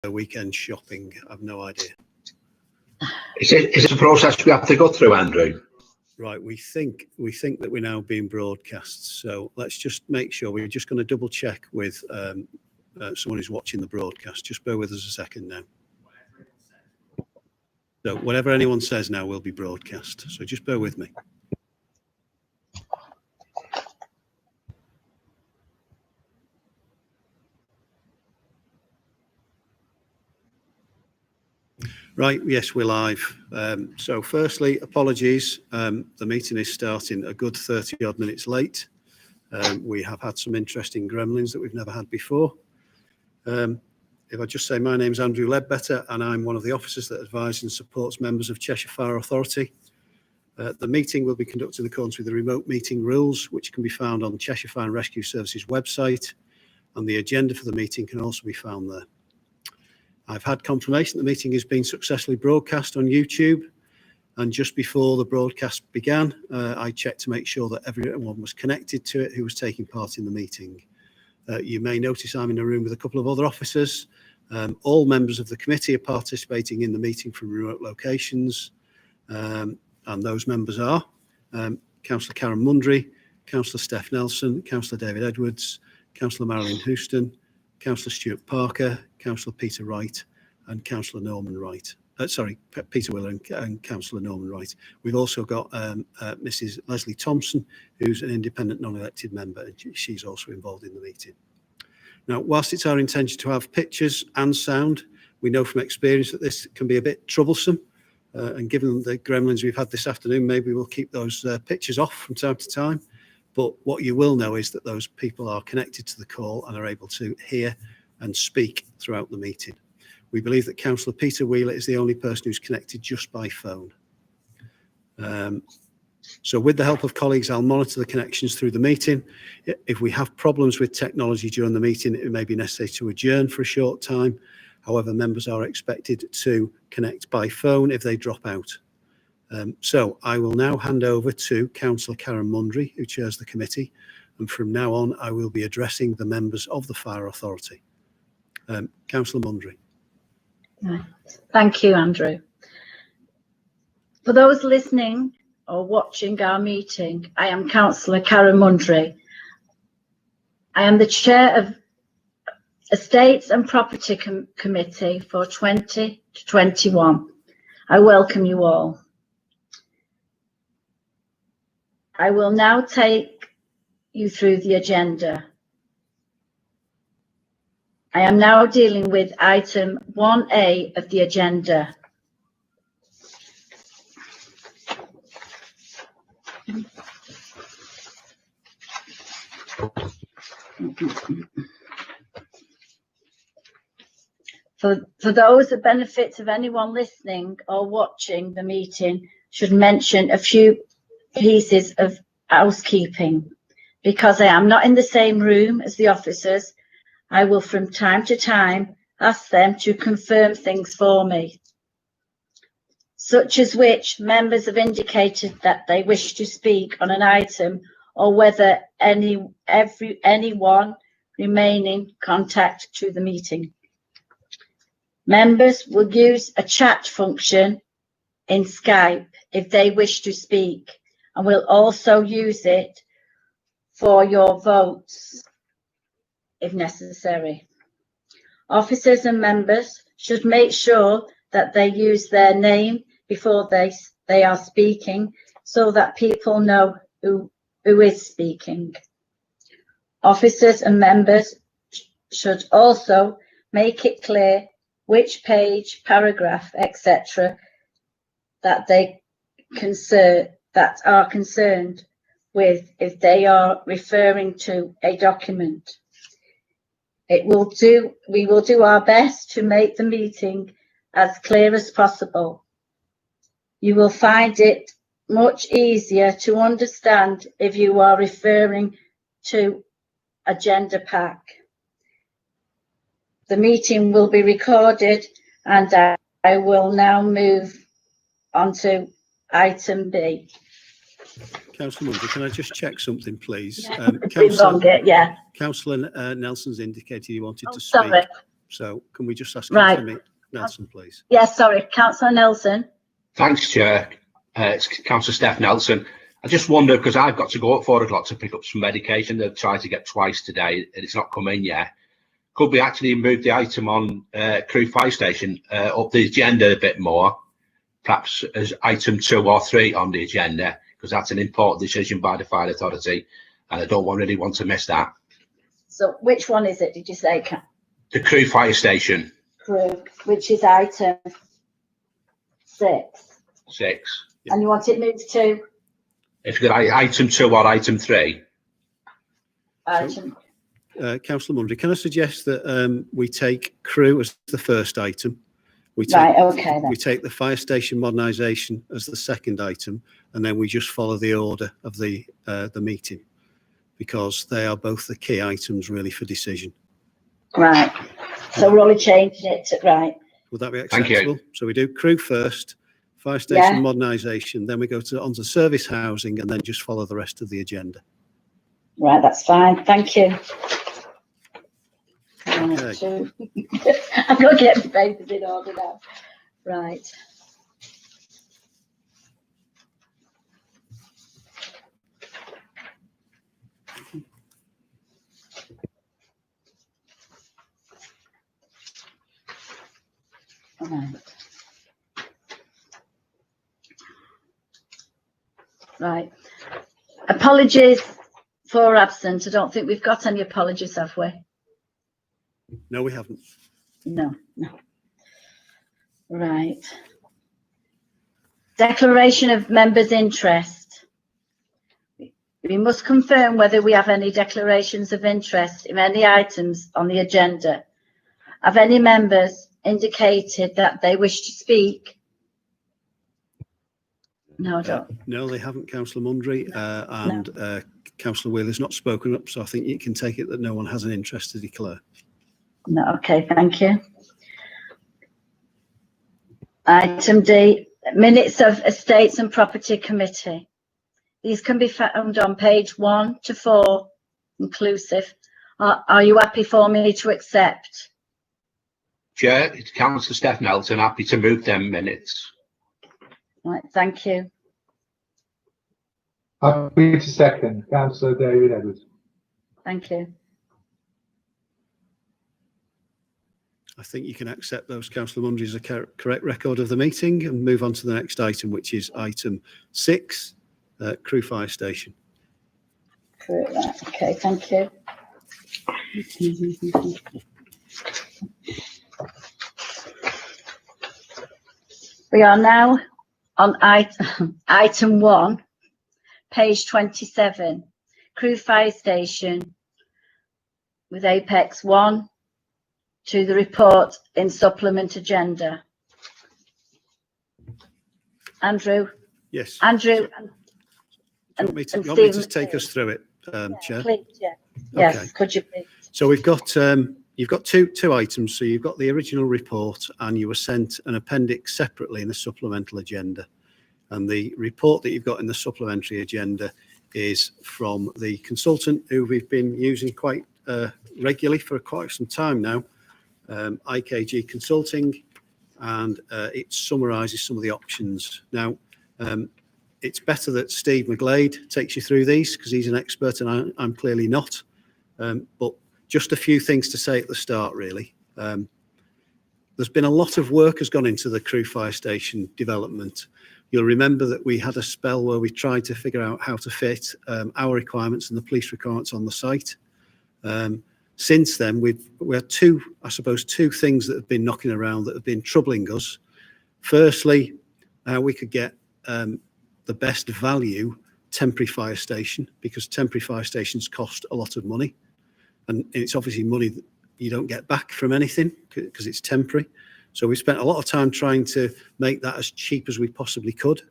weekend shopping. I've no idea. Is it a process we have to go through, Andrew? Right, we think that we're now being broadcast. So let's just make sure. We're just going to double check with someone who's watching the broadcast. Just bear with us a second now. So whatever anyone says now will be broadcast. So just bear with me. Right, yes, we're live. So firstly, apologies. The meeting is starting a good 30 odd minutes late. We have had some interesting gremlins that we've never had before. If I just say, my name's Andrew Ledbetter, and I'm one of the officers that advises and supports members of Cheshire Fire Authority. The meeting will be conducted in accordance with the remote meeting rules, which can be found on the Cheshire Fire and Rescue Services website, and the agenda for the meeting can also be found there. I've had confirmation the meeting has been successfully broadcast on YouTube, and just before the broadcast began, I checked to make sure that everyone was connected to it who was taking part in the meeting. You may notice I'm in a room with a couple of other officers. All members of the committee are participating in the meeting from remote locations, and those members are Councillor Karen Mundry, Councillor Steph Nelson, Councillor David Edwards, Councillor Marilyn Houston, Councillor Stuart Parker, Councillor Peter Wright, and Councillor Norman Wright. Peter Willer and Councillor Norman Wright. We've also got Mrs. Leslie Thompson, who's an independent non-elected member, and she's also involved in the meeting. Now, whilst it's our intention to have pictures and sound, we know from experience that this can be a bit troublesome. And given the gremlins we've had this afternoon, maybe we'll keep those pictures off from time to time. But what you will know is that those people are connected to the call and are able to hear and speak throughout the meeting. We believe that Councillor Peter Wheeler is the only person who's connected just by phone. So with the help of colleagues, I'll monitor the connections through the meeting. If we have problems with technology during the meeting, it may be necessary to adjourn for a short time. However, members are expected to connect by phone if they drop out. So I will now hand over to Councillor Karen Mundry, who chairs the committee, and from now on I will be addressing the members of the Fire Authority. Councillor Mundry. Thank you, Andrew. For those listening or watching our meeting, I am Councillor Karen Mundry. I am the Chair of Estates and Property Committee for 20 to 21. I welcome you all. I will now take you through the agenda. I am now dealing with item 1A of the agenda. For those, the benefits of anyone listening or watching the meeting should mention a few pieces of housekeeping. Because I am not in the same room as the officers, I will from time to time ask them to confirm things for me, such as which members have indicated that they wish to speak on an item or whether anyone remaining contact to the meeting. Members will use a chat function in Skype if they wish to speak, and will also use it for your votes if necessary. Officers and members should make sure that they use their name before they are speaking, so that people know who is speaking. Officers and members should also make it clear which page, paragraph, etc. that are concerned with if they are referring to a document. We will do our best to make the meeting as clear as possible. You will find it much easier to understand if you are referring to agenda pack. The meeting will be recorded, and I will now move on to item B. Councillor Mundry, can I just check something, please? Yeah. Councillor Nelson's indicated he wanted to speak. Sorry. So can we just ask Right. Councillor Nelson, please? Yes, sorry, Councillor Nelson. Thanks, Chair. It's Councillor Steph Nelson. I just wonder, because I've got to go at 4 o'clock to pick up some medication they've tried to get twice today, and it's not come in yet. Could we actually move the item on Crewe Fire Station up the agenda a bit more, perhaps as item 2 or 3 on the agenda, because that's an important decision by the Fire Authority, and I don't really want to miss that. So which one is it, did you say? The Crewe Fire Station. Crewe, which is item 6. 6. And you want it moved to? If you got item 2 or item 3. Item. Councillor Mundry, can I suggest that we take Crewe as the first item? We take, Right, okay then. we take the fire station modernisation as the second item, and then we just follow the order of the meeting, because they are both the key items really for decision. Right. So we're only changing it to, right. Would that be Thank you. acceptable? So we do Crewe first, fire station Yeah. modernisation, then we go onto service housing, and then just follow the rest of the agenda. Right, that's fine. Thank you. Okay. I'm going to get the papers in order now. Right. Right. Right. Apologies for absent. I don't think we've got any apologies, have we? No, we haven't. No, no. Right. Declaration of members' interest. We must confirm whether we have any declarations of interest in any items on the agenda. Have any members indicated that they wish to speak? No, I don't. No, they haven't, Councillor Mundry, and Councillor Wheeler's not spoken up, so I think you can take it that no one has an interest to declare. No, okay, thank you. Item D, minutes of Estates and Property Committee. These can be found on page 1 to 4, inclusive. Are you happy for me to accept? Chair, it's Councillor Steph Nelson, happy to move them minutes. Right, thank you. Happy to second. Councillor David Edwards. Thank you. I think you can accept those, Councillor Mundry, as a correct record of the meeting, and move on to the next item, which is item 6, Crewe Fire Station. Right, okay, thank you. We are now on item 1, page 27, Crewe Fire Station, with Apex 1 to the report in supplement agenda. Andrew? Yes. Andrew? Do you want me to take us through it, Chair? Please, yeah. Yes, Okay. could you please? So we've got you've got two items. So you've got the original report, and you were sent an appendix separately in the supplemental agenda. And the report that you've got in the supplementary agenda is from the consultant who we've been using quite regularly for quite some time now, IKG Consulting, and it summarises some of the options. Now, it's better that Steve McGlade takes you through these, because he's an expert and I'm clearly not. But just a few things to say at the start, really. There's been a lot of work has gone into the Crewe Fire Station development. You'll remember that we had a spell where we tried to figure out how to fit our requirements and the police requirements on the site. Since then, we had two things that have been knocking around that have been troubling us. Firstly, we could get the best value temporary fire station, because temporary fire stations cost a lot of money, and it's obviously money that you don't get back from anything because it's temporary. So we spent a lot of time trying to make that as cheap as we possibly could,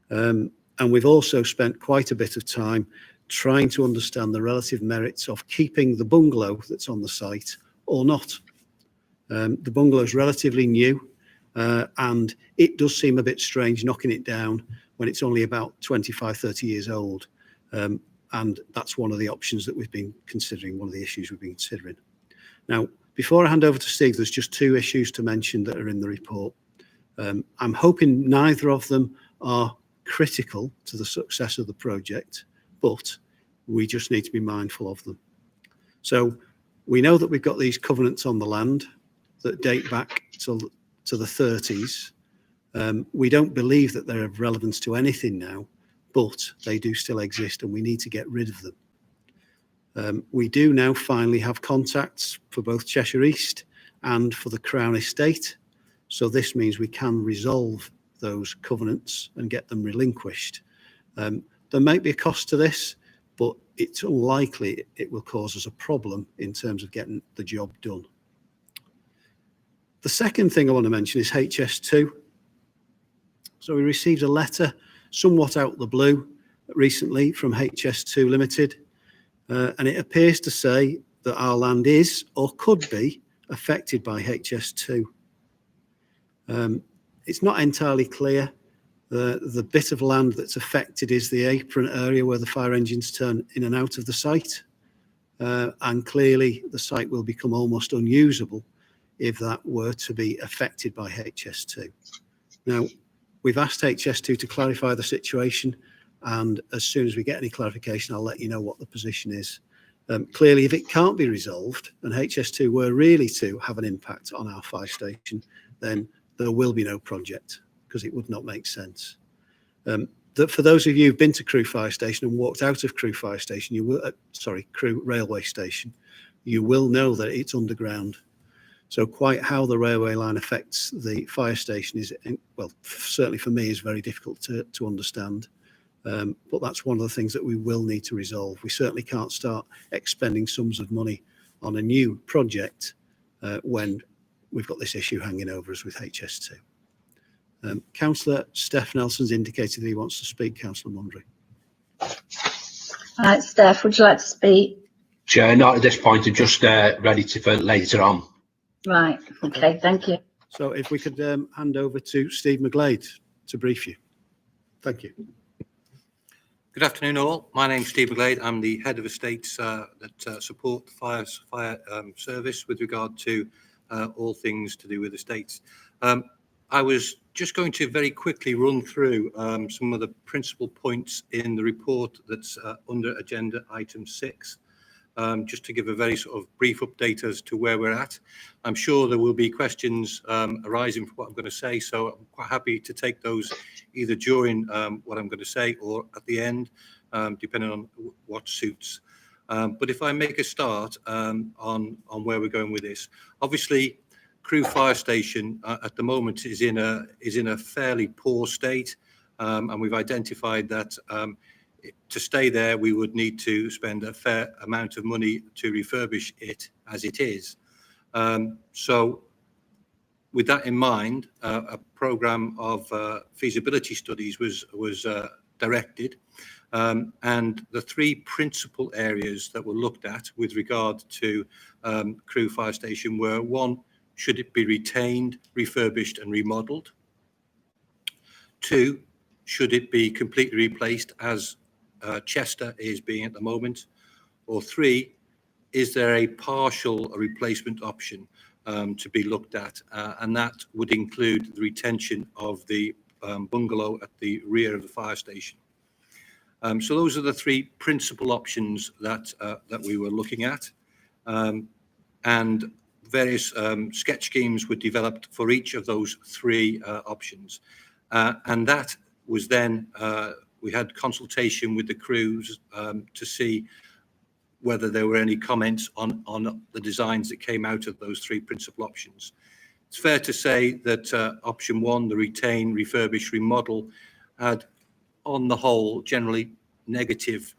and we've also spent quite a bit of time trying to understand the relative merits of keeping the bungalow that's on the site or not. The bungalow is relatively new, and it does seem a bit strange knocking it down when it's only about 25, 30 years old. And that's one of the options that we've been considering, one of the issues we've been considering. Now, Before I hand over to Steve, there's just two issues to mention that are in the report. I'm hoping neither of them are critical to the success of the project, but we just need to be mindful of them. So we know that we've got these covenants on the land that date back to the 30s. We don't believe that they're of relevance to anything now, but they do still exist and we need to get rid of them. We do now finally have contacts for both Cheshire East and for the Crown Estate. So this means we can resolve those covenants and get them relinquished. There might be a cost to this, but it's unlikely it will cause us a problem in terms of getting the job done. The second thing I want to mention is HS2. So we received a letter somewhat out of the blue recently from HS2 Limited. And it appears to say that our land is or could be affected by HS2. It's not entirely clear. The bit of land that's affected is the apron area where the fire engines turn in and out of the site. And clearly the site will become almost unusable if that were to be affected by HS2. Now, we've asked HS2 to clarify the situation, and as soon as we get any clarification, I'll let you know what the position is. Clearly, if it can't be resolved and HS2 were really to have an impact on our fire station, then there will be no project because it would not make sense. For those of you who've been to Crewe Fire Station and walked out of Crewe Fire Station, Crewe Railway Station, you will know that it's underground. So quite how the railway line affects the fire station is, well, certainly for me, is very difficult to understand. But that's one of the things that we will need to resolve. We certainly can't start expending sums of money on a new project when we've got this issue hanging over us with HS2. Councillor Steph Nelson's indicated that he wants to speak. Councillor Mundry. Right, Steph, would you like to speak? Chair, not at this point. I'm just ready for later on. Right, okay, thank you. So if we could hand over to Steve McGlade to brief you. Thank you. Good afternoon, all. My name's Steve McGlade. I'm the head of estates that support the fire service with regard to all things to do with estates. I was just going to very quickly run through some of the principal points in the report that's under agenda item 6, just to give a very sort of brief update as to where we're at. I'm sure there will be questions arising from what I'm going to say, so I'm quite happy to take those either during what I'm going to say or at the end, depending on what suits. But if I make a start on where we're going with this, obviously Crewe Fire Station at the moment is in a fairly poor state, and we've identified that to stay there we would need to spend a fair amount of money to refurbish it as it is. So with that in mind, a programme of feasibility studies was directed, and the three principal areas that were looked at with regard to Crewe Fire Station were: one, should it be retained, refurbished and remodelled? 2, should it be completely replaced as Chester is being at the moment? Or 3, is there a partial replacement option to be looked at? And that would include the retention of the bungalow at the rear of the fire station. So those are the three principal options that we were looking at. And various sketch schemes were developed for each of those three options. And that was then, we had consultation with the crews to see whether there were any comments on the designs that came out of those three principal options. It's fair to say that option 1, the retain, refurbish, remodel, had on the whole generally negative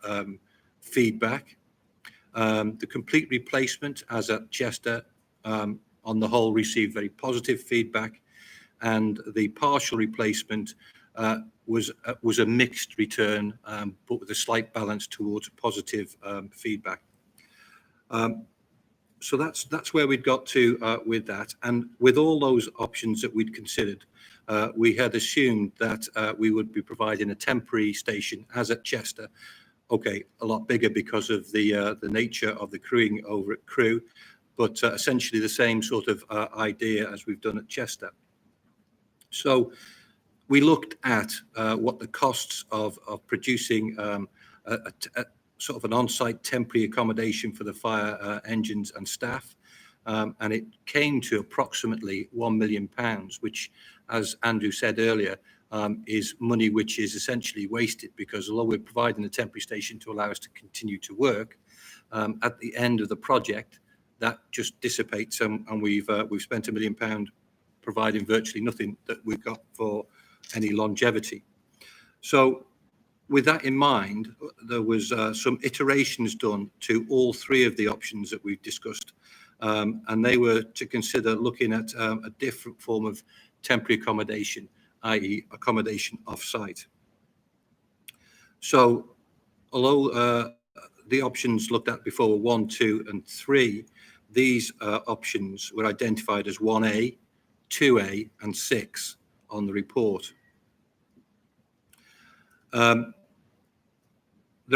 feedback. The complete replacement, as at Chester, on the whole received very positive feedback, and the partial replacement was a mixed return, but with a slight balance towards positive feedback. So that's where we'd got to with that. And with all those options that we'd considered, we had assumed that we would be providing a temporary station, as at Chester. Okay, a lot bigger because of the nature of the crewing over at Crewe, but essentially the same sort of idea as we've done at Chester. So we looked at what the costs of producing a sort of an on-site temporary accommodation for the fire engines and staff, and it came to approximately £1 million, which, as Andrew said earlier, is money which is essentially wasted, because although we're providing a temporary station to allow us to continue to work, at the end of the project, that just dissipates, and we've spent £1 million providing virtually nothing that we've got for any longevity. So with that in mind, there was some iterations done to all three of the options that we've discussed, and they were to consider looking at a different form of temporary accommodation, i.e. accommodation off-site. So although the options looked at before were 1, 2 and 3, these options were identified as 1A, 2A and 6 on the report. There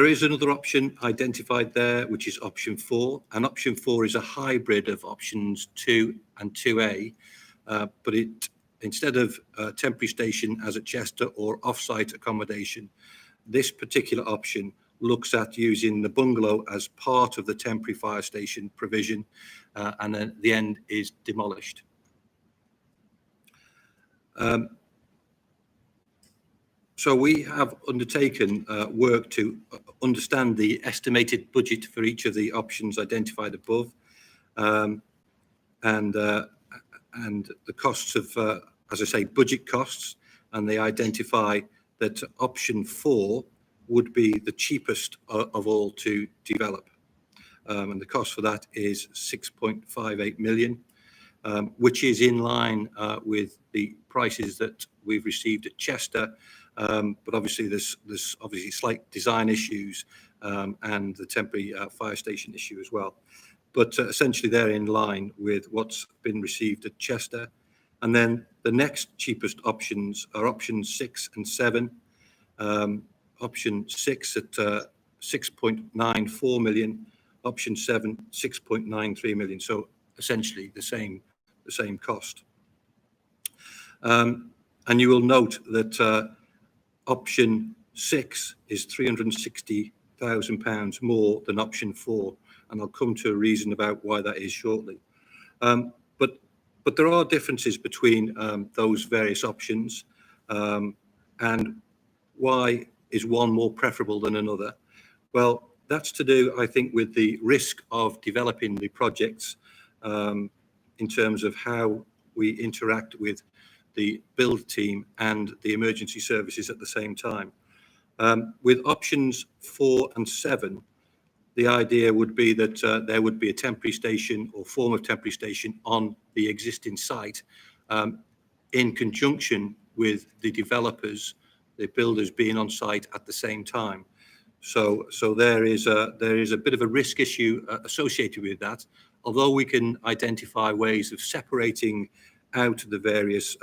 is another option identified there, which is option 4, and option 4 is a hybrid of options 2 and 2A, but it, instead of a temporary station as at Chester or off-site accommodation, this particular option looks at using the bungalow as part of the temporary fire station provision, and then at the end is demolished. So we have undertaken work to understand the estimated budget for each of the options identified above, and the costs of, as I say, budget costs, and they identify that option 4 would be the cheapest of all to develop, and the cost for that is 6.58 million, which is in line with the prices that we've received at Chester. But obviously there's obviously slight design issues and the temporary fire station issue as well. But essentially they're in line with what's been received at Chester. And then the next cheapest options are options 6 and 7. Option 6 at 6.94 million, option 7 6.93 million. So essentially the same cost. And you will note that option 6 is £360,000 more than option 4, and I'll come to a reason about why that is shortly. But there are differences between those various options, and why is one more preferable than another? Well, that's to do, I think, with the risk of developing the projects in terms of how we interact with the build team and the emergency services at the same time. With options 4 and 7, the idea would be that there would be a temporary station or form of temporary station on the existing site, in conjunction with the developers, the builders being on site at the same time. So there is a bit of a risk issue associated with that. Although we can identify ways of separating out the various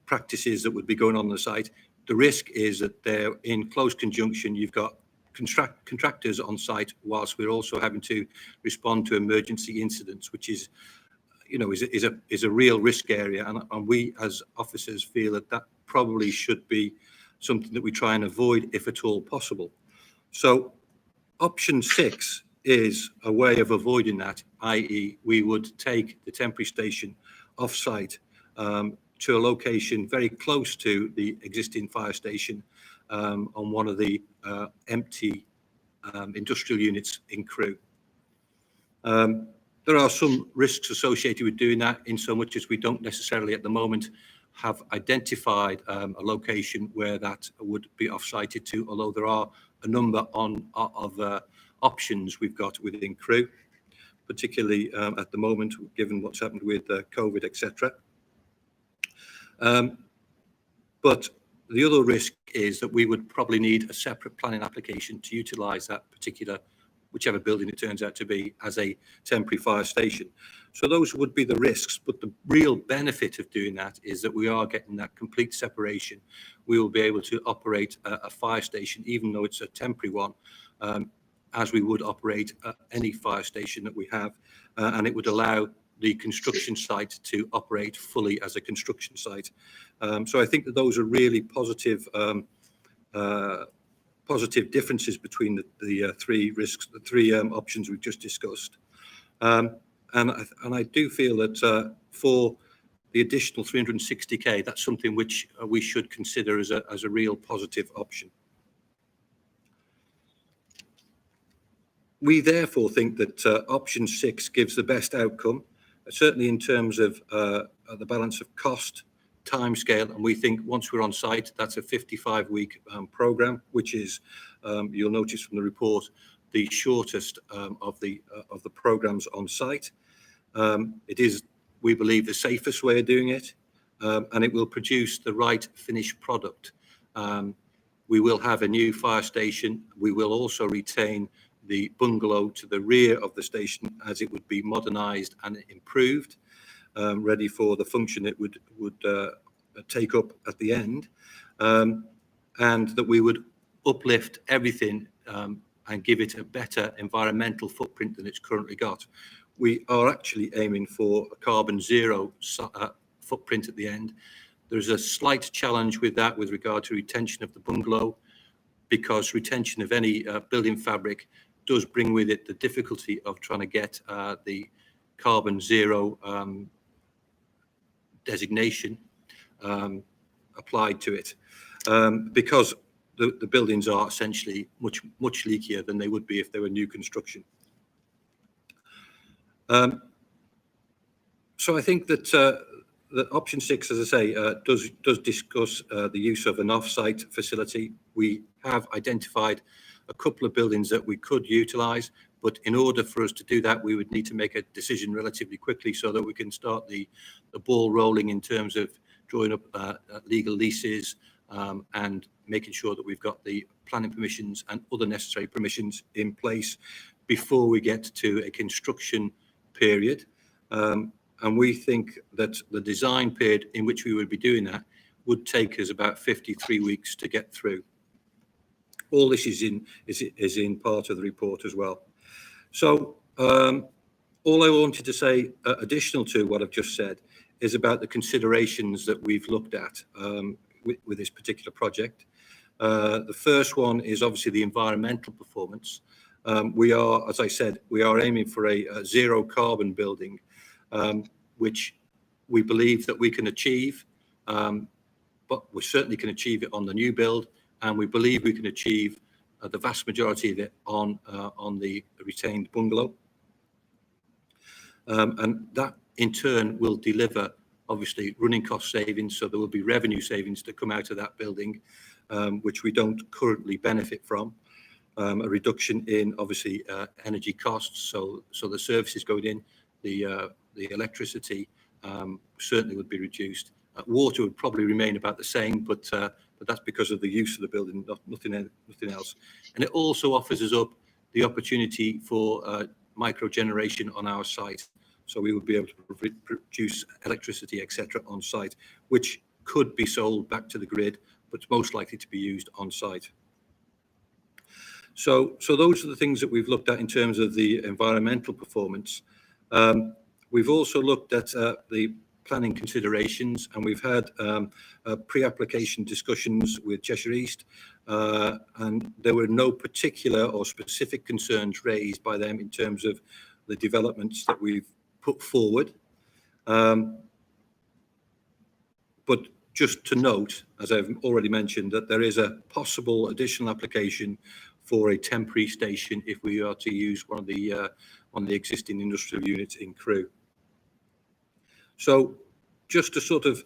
practices that would be going on the site, the risk is that they're in close conjunction. You've got contractors on site whilst we're also having to respond to emergency incidents, which is, you know, is a real risk area, and we as officers feel that probably should be something that we try and avoid if at all possible. So option 6 is a way of avoiding that, i.e. we would take the temporary station off-site to a location very close to the existing fire station on one of the empty industrial units in Crewe. There are some risks associated with doing that, in so much as we don't necessarily at the moment have identified a location where that would be off-sited to, although there are a number of options we've got within Crewe, particularly at the moment, given what's happened with COVID, etc. But the other risk is that we would probably need a separate planning application to utilise that particular, whichever building it turns out to be, as a temporary fire station. So those would be the risks, but the real benefit of doing that is that we are getting that complete separation. We will be able to operate a fire station, even though it's a temporary one, as we would operate any fire station that we have, and it would allow the construction site to operate fully as a construction site. So I think that those are really positive positive differences between the three risks, the three options we've just discussed. And I do feel that for the additional 360k, that's something which we should consider as a real positive option. We therefore think that option 6 gives the best outcome, certainly in terms of the balance of cost, timescale, and we think once we're on site, that's a 55-week program, which is, you'll notice from the report, the shortest of the programs on site. It is, we believe, the safest way of doing it, and it will produce the right finished product. We will have a new fire station. We will also retain the bungalow to the rear of the station as it would be modernised and improved, ready for the function it would take up at the end, and that we would uplift everything and give it a better environmental footprint than it's currently got. We are actually aiming for a carbon zero footprint at the end. There's a slight challenge with that with regard to retention of the bungalow, because retention of any building fabric does bring with it the difficulty of trying to get the carbon zero designation applied to it, because the buildings are essentially much leakier than they would be if they were new construction. So I think that that option 6, as I say, does discuss the use of an off-site facility. We have identified a couple of buildings that we could utilise, but in order for us to do that, we would need to make a decision relatively quickly so that we can start the ball rolling in terms of drawing up legal leases and making sure that we've got the planning permissions and other necessary permissions in place before we get to a construction period. And we think that the design period in which we would be doing that would take us about 53 weeks to get through. All this is in part of the report as well. So all I wanted to say additional to what I've just said is about the considerations that we've looked at with this particular project. The first one is obviously the environmental performance. We are, as I said, we are aiming for a zero carbon building, which we believe that we can achieve, but we certainly can achieve it on the new build, and we believe we can achieve the vast majority of it on the retained bungalow. And that in turn will deliver obviously running cost savings, so there will be revenue savings to come out of that building, which we don't currently benefit from. A reduction in obviously energy costs, so the services going in, the electricity certainly would be reduced. Water would probably remain about the same, but that's because of the use of the building, nothing else. And it also offers us up the opportunity for micro generation on our site, so we would be able to produce electricity, etc., on site, which could be sold back to the grid, but it's most likely to be used on site. So those are the things that we've looked at in terms of the environmental performance. We've also looked at the planning considerations, and we've had pre-application discussions with Cheshire East, and there were no particular or specific concerns raised by them in terms of the developments that we've put forward. But just to note, as I've already mentioned, that there is a possible additional application for a temporary station if we are to use one of the existing industrial units in Crewe. So just to sort of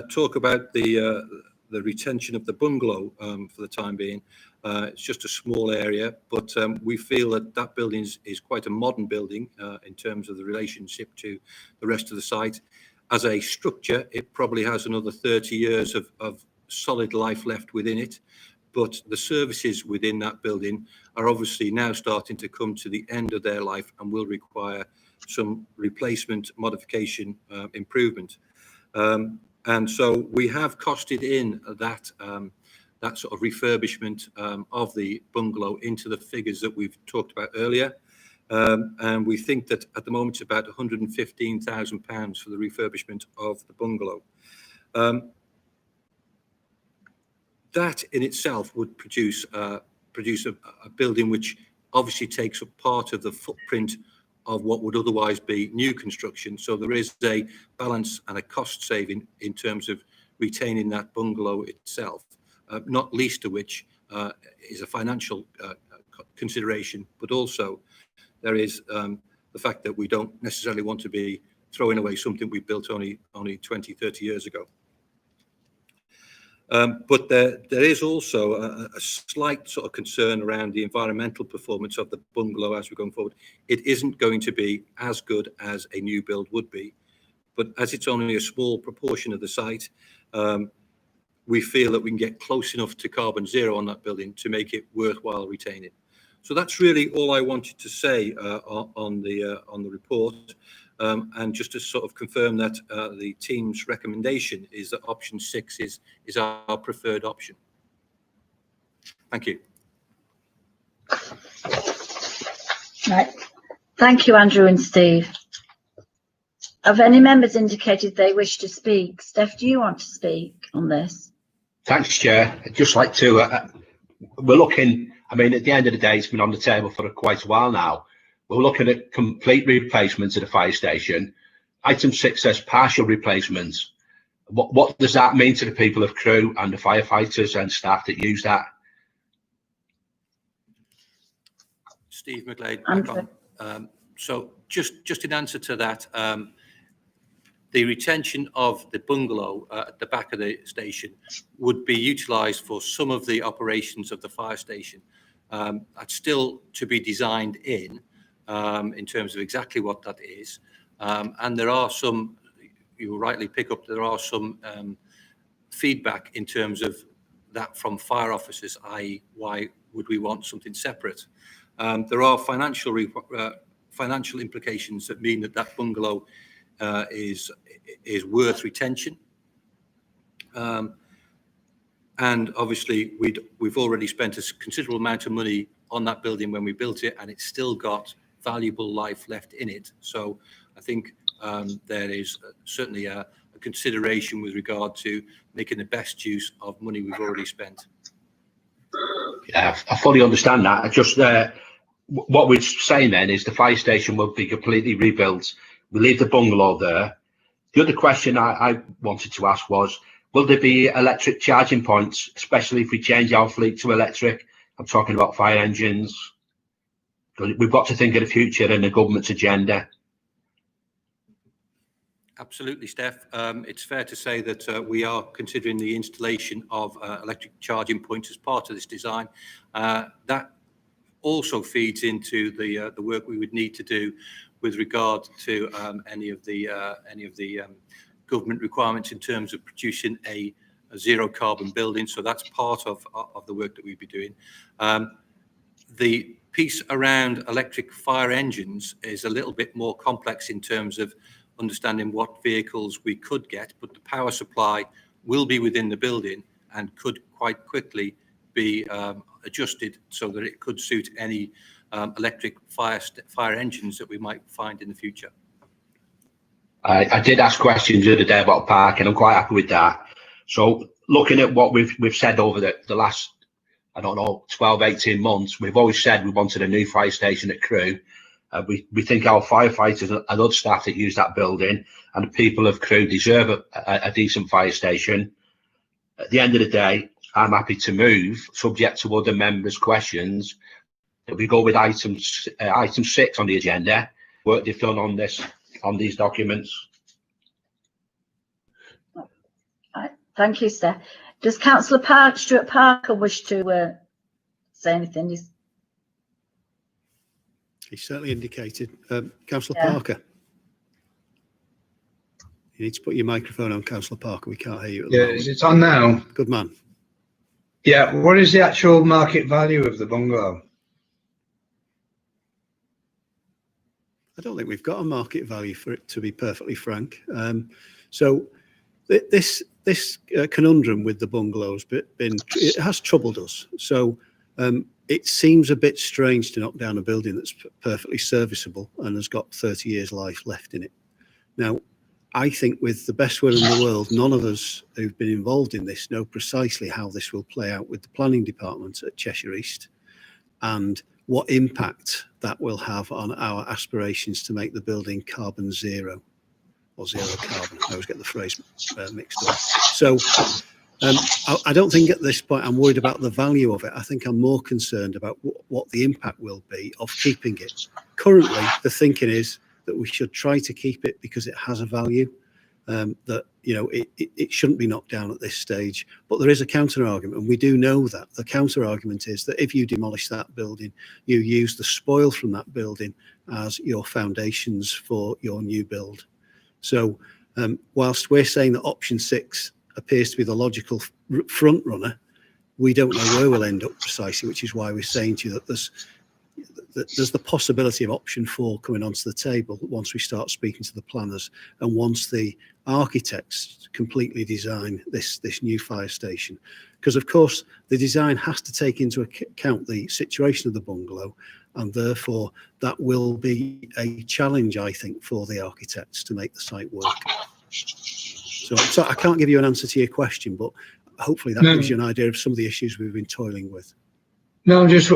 talk about the retention of the bungalow for the time being, it's just a small area, but we feel that that building is quite a modern building in terms of the relationship to the rest of the site. As a structure, it probably has another 30 years of solid life left within it, but the services within that building are obviously now starting to come to the end of their life and will require some replacement, modification, improvement. And so we have costed in that that sort of refurbishment of the bungalow into the figures that we've talked about earlier. And we think that at the moment it's about £115,000 for the refurbishment of the bungalow. That in itself would produce a building which obviously takes up part of the footprint of what would otherwise be new construction. So there is a balance and a cost saving in terms of retaining that bungalow itself, not least of which is a financial consideration, but also there is the fact that we don't necessarily want to be throwing away something we built only 20, 30 years ago. But there is also a slight sort of concern around the environmental performance of the bungalow as we're going forward. It isn't going to be as good as a new build would be, but as it's only a small proportion of the site, we feel that we can get close enough to carbon zero on that building to make it worthwhile retaining. So that's really all I wanted to say on the report. And just to sort of confirm that the team's recommendation is that option 6 is our preferred option. Thank you. Right. Thank you, Andrew and Steve. Have any members indicated they wish to speak? Steph, do you want to speak on this? Thanks, Chair. I'd just like to, we're looking, I mean, at the end of the day, it's been on the table for quite a while now. We're looking at complete replacements of the fire station. Item 6 says partial replacements. What does that mean to the people of Crewe and the firefighters and staff that use that? Steve McGlade. So just in answer to that, the retention of the bungalow at the back of the station would be utilised for some of the operations of the fire station. That's still to be designed in terms of exactly what that is. And there are some, you will rightly pick up, there are some feedback in terms of that from fire officers, i.e. why would we want something separate? There are financial implications that mean that that bungalow is worth retention. And obviously we've already spent a considerable amount of money on that building when we built it, and it's still got valuable life left in it. So I think there is certainly a consideration with regard to making the best use of money we've already spent. Yeah, I fully understand that. I just what we're saying then is the fire station will be completely rebuilt. We leave the bungalow there. The other question I wanted to ask was, will there be electric charging points, especially if we change our fleet to electric? I'm talking about fire engines. We've got to think of the future and the government's agenda. Absolutely, Steph. It's fair to say that we are considering the installation of electric charging points as part of this design. That also feeds into the work we would need to do with regard to any of the government requirements in terms of producing a zero carbon building. So that's part of the work that we'd be doing. The piece around electric fire engines is a little bit more complex in terms of understanding what vehicles we could get, but the power supply will be within the building and could quite quickly be adjusted so that it could suit any electric fire engines that we might find in the future. I did ask questions the other day about parking. I'm quite happy with that. So looking at what we've said over the last, I don't know, 12, 18 months, we've always said we wanted a new fire station at Crewe. We think our firefighters and other staff that use that building and the people of Crewe deserve a decent fire station. At the end of the day, I'm happy to move, subject to other members' questions, that we go with item 6 on the agenda, work they've done on these documents. Thank you, Steph. Does Councillor Stuart Parker wish to say anything? He certainly indicated. Councillor Parker. You need to put your microphone on, Councillor Parker. We can't hear you at the moment. Is it on now? Good man. Yeah, what is the actual market value of the bungalow? I don't think we've got a market value for it, to be perfectly frank. So this this conundrum with the bungalows it has troubled us. So it seems a bit strange to knock down a building that's perfectly serviceable and has got 30 years life left in it. Now, I think with the best will in the world, none of us who've been involved in this know precisely how this will play out with the planning department at Cheshire East and what impact that will have on our aspirations to make the building carbon zero or zero carbon. I always get the phrase mixed up. So I don't think at this point I'm worried about the value of it. I think I'm more concerned about what the impact will be of keeping it. Currently, the thinking is that we should try to keep it because it has a value, that, you know, it shouldn't be knocked down at this stage. But there is a counter argument, and we do know that. The counter argument is that if you demolish that building, you use the spoil from that building as your foundations for your new build. So whilst we're saying that option 6 appears to be the logical front runner, we don't know where we'll end up precisely, which is why we're saying to you that there's the possibility of option 4 coming onto the table once we start speaking to the planners and once the architects completely design this new fire station. Because of course the design has to take into account the situation of the bungalow, and therefore that will be a challenge, I think, for the architects to make the site work. So I can't give you an answer to your question, but hopefully that gives you an idea of some of the issues we've been toiling with. No, I'm just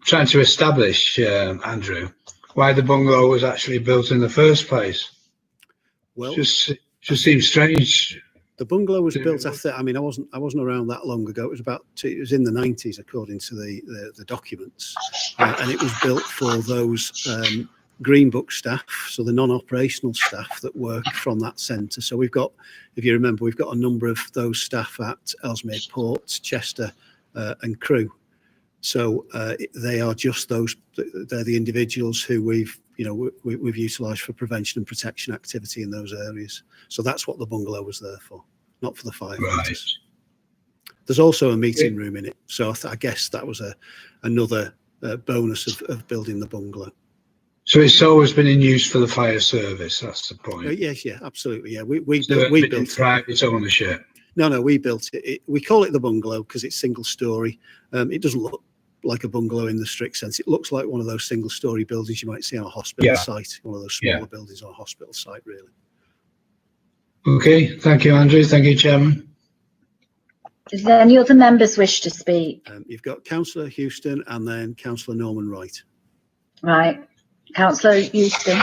trying to establish, Andrew, why the bungalow was actually built in the first place. Well, just seems strange. The bungalow was built after. I mean, I wasn't around that long ago. It was in the 90s, according to the documents, and it was built for those Green Book staff, so the non-operational staff that work from that centre. So we've got, if you remember, we've got a number of those staff at Ellesmere Port, Chester, and Crewe. So they are just those. They're the individuals who we've utilised for prevention and protection activity in those areas. So that's what the bungalow was there for, not for the firefighters. Right. There's also a meeting room in it, so I guess that was another bonus of building the bungalow. So it's always been in use for the fire service. That's the point. Yes, yeah, absolutely. Yeah, we built private ownership. No, we built it. We call it the bungalow because it's single story. It doesn't look like a bungalow in the strict sense. It looks like one of those single story buildings you might see on a hospital site, one of those smaller buildings on a hospital site, really. Okay, thank you, Andrew. Thank you, Chairman. Does any other members wish to speak? You've got Councillor Houston and then Councillor Norman Wright. Right. Councillor Houston.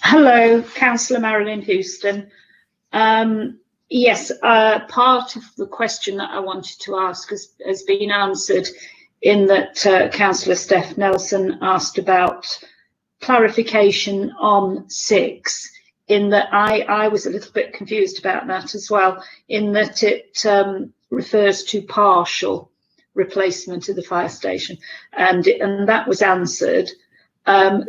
Hello, Councillor Marilyn Houston. Yes, part of the question that I wanted to ask has been answered in that Councillor Steph Nelson asked about clarification on 6, in that I was a little bit confused about that as well, in that it refers to partial replacement of the fire station, and that was answered.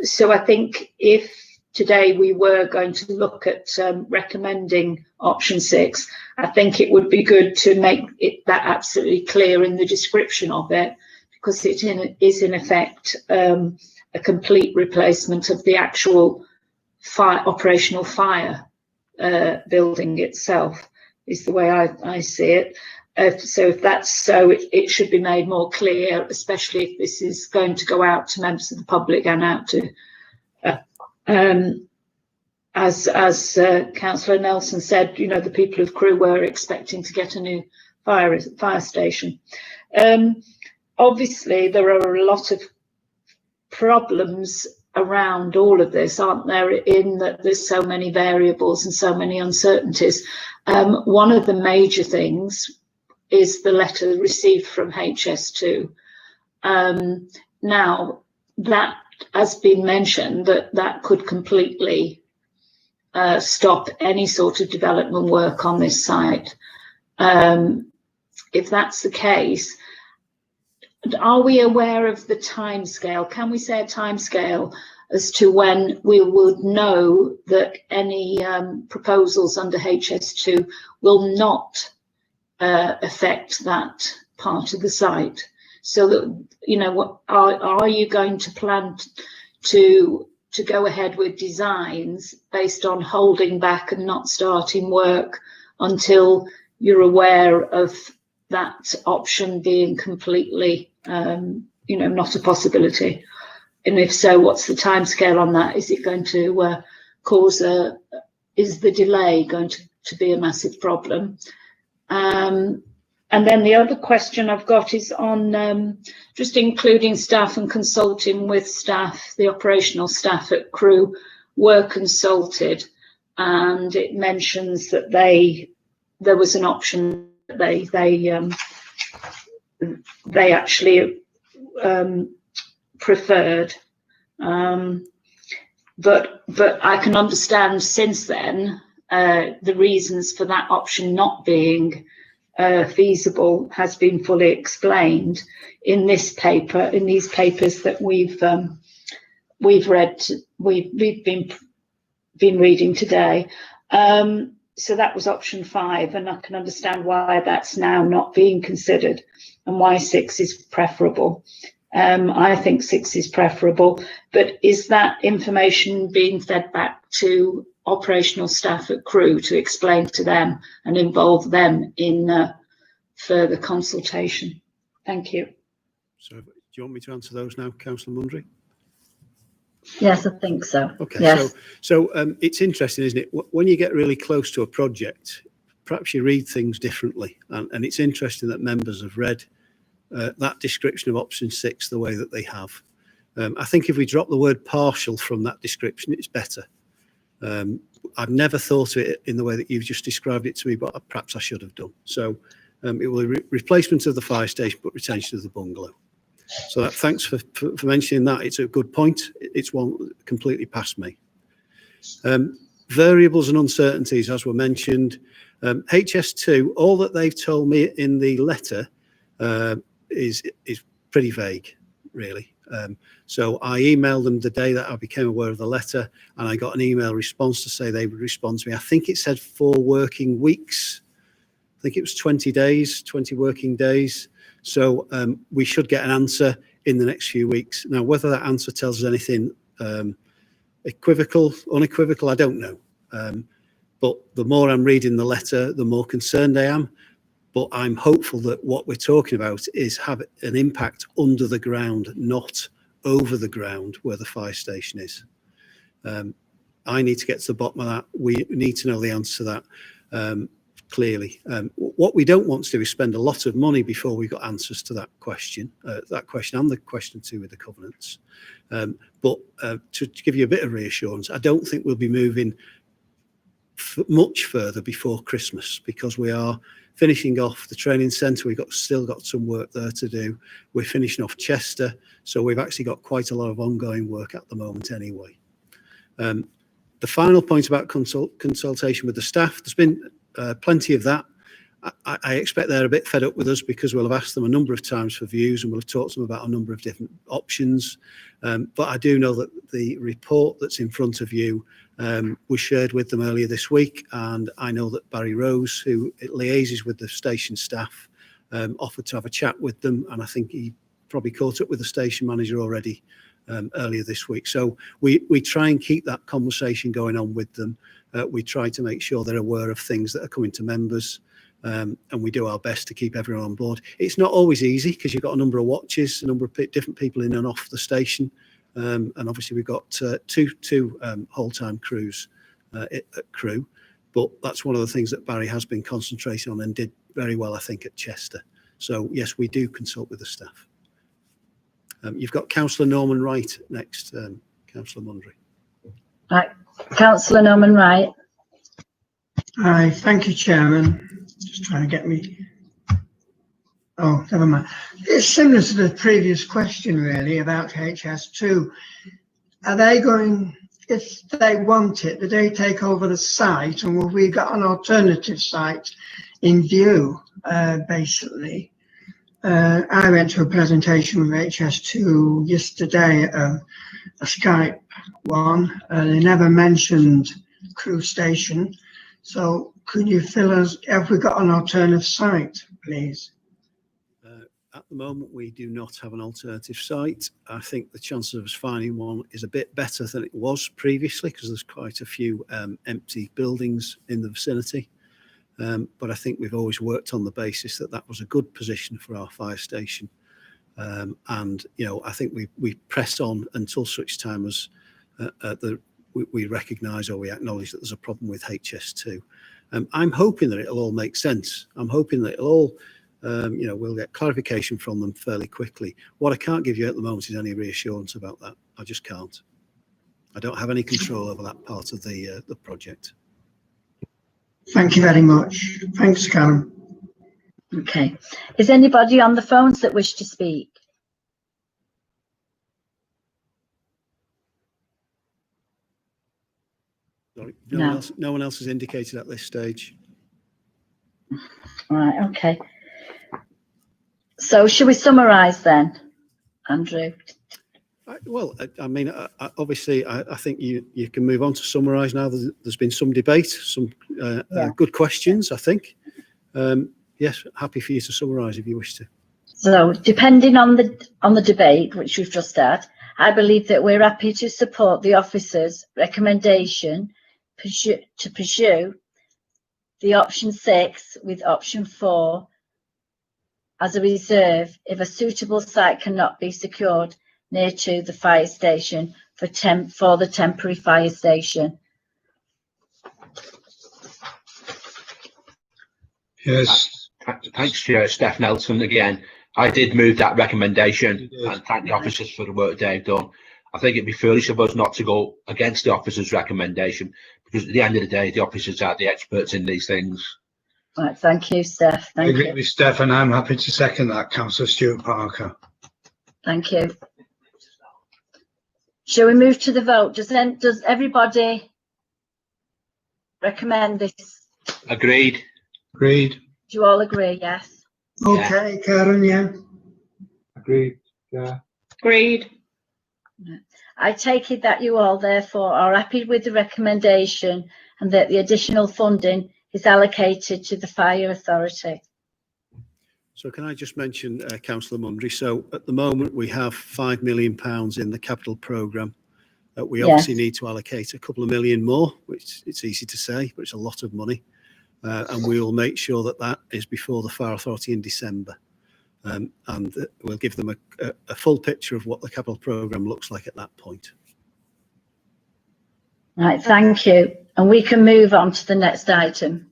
So I think if today we were going to look at recommending option 6, I think it would be good to make that absolutely clear in the description of it, because it is in effect a complete replacement of the actual operational fire building itself, is the way I see it. So if that's so, it should be made more clear, especially if this is going to go out to members of the public and out to as Councillor Nelson said, you know, the people of Crewe were expecting to get a new fire station. Obviously, there are a lot of problems around all of this, aren't there, in that there's so many variables and so many uncertainties. One of the major things is the letter received from HS2. Now, that has been mentioned that could completely stop any sort of development work on this site. If that's the case, are we aware of the timescale? Can we say a timescale as to when we would know that any proposals under HS2 will not affect that part of the site? So that, you know, what are you going to plan to to go ahead with designs based on holding back and not starting work until you're aware of that option being completely, not a possibility? And if so, what's the timescale on that? Is it going to is the delay going to be a massive problem? And then the other question I've got is on just including staff and consulting with staff. The operational staff at Crewe were consulted, and it mentions that there was an option that they actually preferred. But I can understand since then the reasons for that option not being feasible has been fully explained in this paper, in these papers that we've read, we've been reading today. So that was option 5, and I can understand why that's now not being considered and why 6 is preferable. I think 6 is preferable, but is that information being fed back to operational staff at Crewe to explain to them and involve them in further consultation? Thank you. So do you want me to answer those now, Councillor Mundry? Yes, I think so. Okay, yes. so it's interesting, isn't it? When you get really close to a project, perhaps you read things differently, and it's interesting that members have read that description of option 6 the way that they have. I think if we drop the word partial from that description, it's better. I've never thought of it in the way that you've just described it to me, but perhaps I should have done. So it will be replacement of the fire station, but retention of the bungalow. So thanks for mentioning that. It's a good point. It's one completely past me. Variables and uncertainties, as were mentioned. HS2, all that they've told me in the letter is pretty vague, really. So I emailed them the day that I became aware of the letter, and I got an email response to say they would respond to me. I think it said 4 working weeks. I think it was 20 days, 20 working days. So we should get an answer in the next few weeks. Now, whether that answer tells us anything unequivocal, I don't know. But the more I'm reading the letter, the more concerned I am. But I'm hopeful that what we're talking about is have an impact under the ground, not over the ground where the fire station is. I need to get to the bottom of that. We need to know the answer to that clearly. What we don't want to do is spend a lot of money before we got answers to that question and the question 2 with the covenants. But to give you a bit of reassurance, I don't think we'll be moving much further before Christmas, because we are finishing off the training centre. We've still got some work there to do. We're finishing off Chester, so we've actually got quite a lot of ongoing work at the moment anyway. The final point about consultation with the staff, there's been plenty of that. I expect they're a bit fed up with us because we'll have asked them a number of times for views and we'll have talked to them about a number of different options. But I do know that the report that's in front of you was shared with them earlier this week, and I know that Barry Rose, who liaises with the station staff, offered to have a chat with them, and I think he probably caught up with the station manager already earlier this week. So we try and keep that conversation going on with them. We try to make sure they're aware of things that are coming to members, and we do our best to keep everyone on board. It's not always easy because you've got a number of watches, a number of different people in and off the station, and obviously we've got two whole-time crews at Crewe, but that's one of the things that Barry has been concentrating on and did very well, I think, at Chester. So yes, we do consult with the staff. You've got Councillor Norman Wright next, Councillor Mundry. Right, Councillor Norman Wright. Hi, thank you, Chairman. Just trying to get me. Oh, never mind. It's similar to the previous question, really, about HS2. Are they going, if they want it, do they take over the site, and have we got an alternative site in view, basically? I went to a presentation with HS2 yesterday, a Skype one. They never mentioned Crewe Station. So could you fill us, have we got an alternative site, please? At the moment, we do not have an alternative site. I think the chances of us finding one is a bit better than it was previously because there's quite a few empty buildings in the vicinity. But I think we've always worked on the basis that that was a good position for our fire station. And, you know, I think we press on until such time as we recognise or we acknowledge that there's a problem with HS2. I'm hoping that it'll all make sense. I'm hoping that it'll all, you know, we'll get clarification from them fairly quickly. What I can't give you at the moment is any reassurance about that. I just can't. I don't have any control over that part of the project. Thank you very much. Thanks, Karen. Okay. Is anybody on the phones that wish to speak? Sorry, No. No one else has indicated at this stage. Right, okay. So shall we summarise then, Andrew? I mean, obviously, I think you can move on to summarise now. There's been some debate, some good questions, I think. Yes, happy for you to summarise if you wish to. So, depending on the debate which we've just had, I believe that we're happy to support the officer's recommendation to pursue the option 6 with option 4 as a reserve if a suitable site cannot be secured near to the fire station for the temporary fire station. Yes. Thanks, Chair Steph Nelson. Again, I did move that recommendation and thank the officers for the work they've done. I think it'd be foolish of us not to go against the officers' recommendation because at the end of the day, the officers are the experts in these things. Right, thank you, Steph. I Thank agree you. with Steph, and I'm happy to second that, Councillor Stuart Parker. Thank you. Shall we move to the vote? Does everybody recommend this? Agreed. Agreed. Do you all agree? Yes. Okay, Karen, yeah. Agreed. Yeah. Agreed. I take it that you all therefore are happy with the recommendation and that the additional funding is allocated to the fire authority. So can I just mention, Councillor Mundry, so at the moment we have £5 million in the capital programme. We obviously need to allocate a couple of million more, which it's easy to say, but it's a lot of money. And we will make sure that that is before the fire authority in December. And we'll give them a full picture of what the capital programme looks like at that point. Right, thank you. And we can move on to the next item.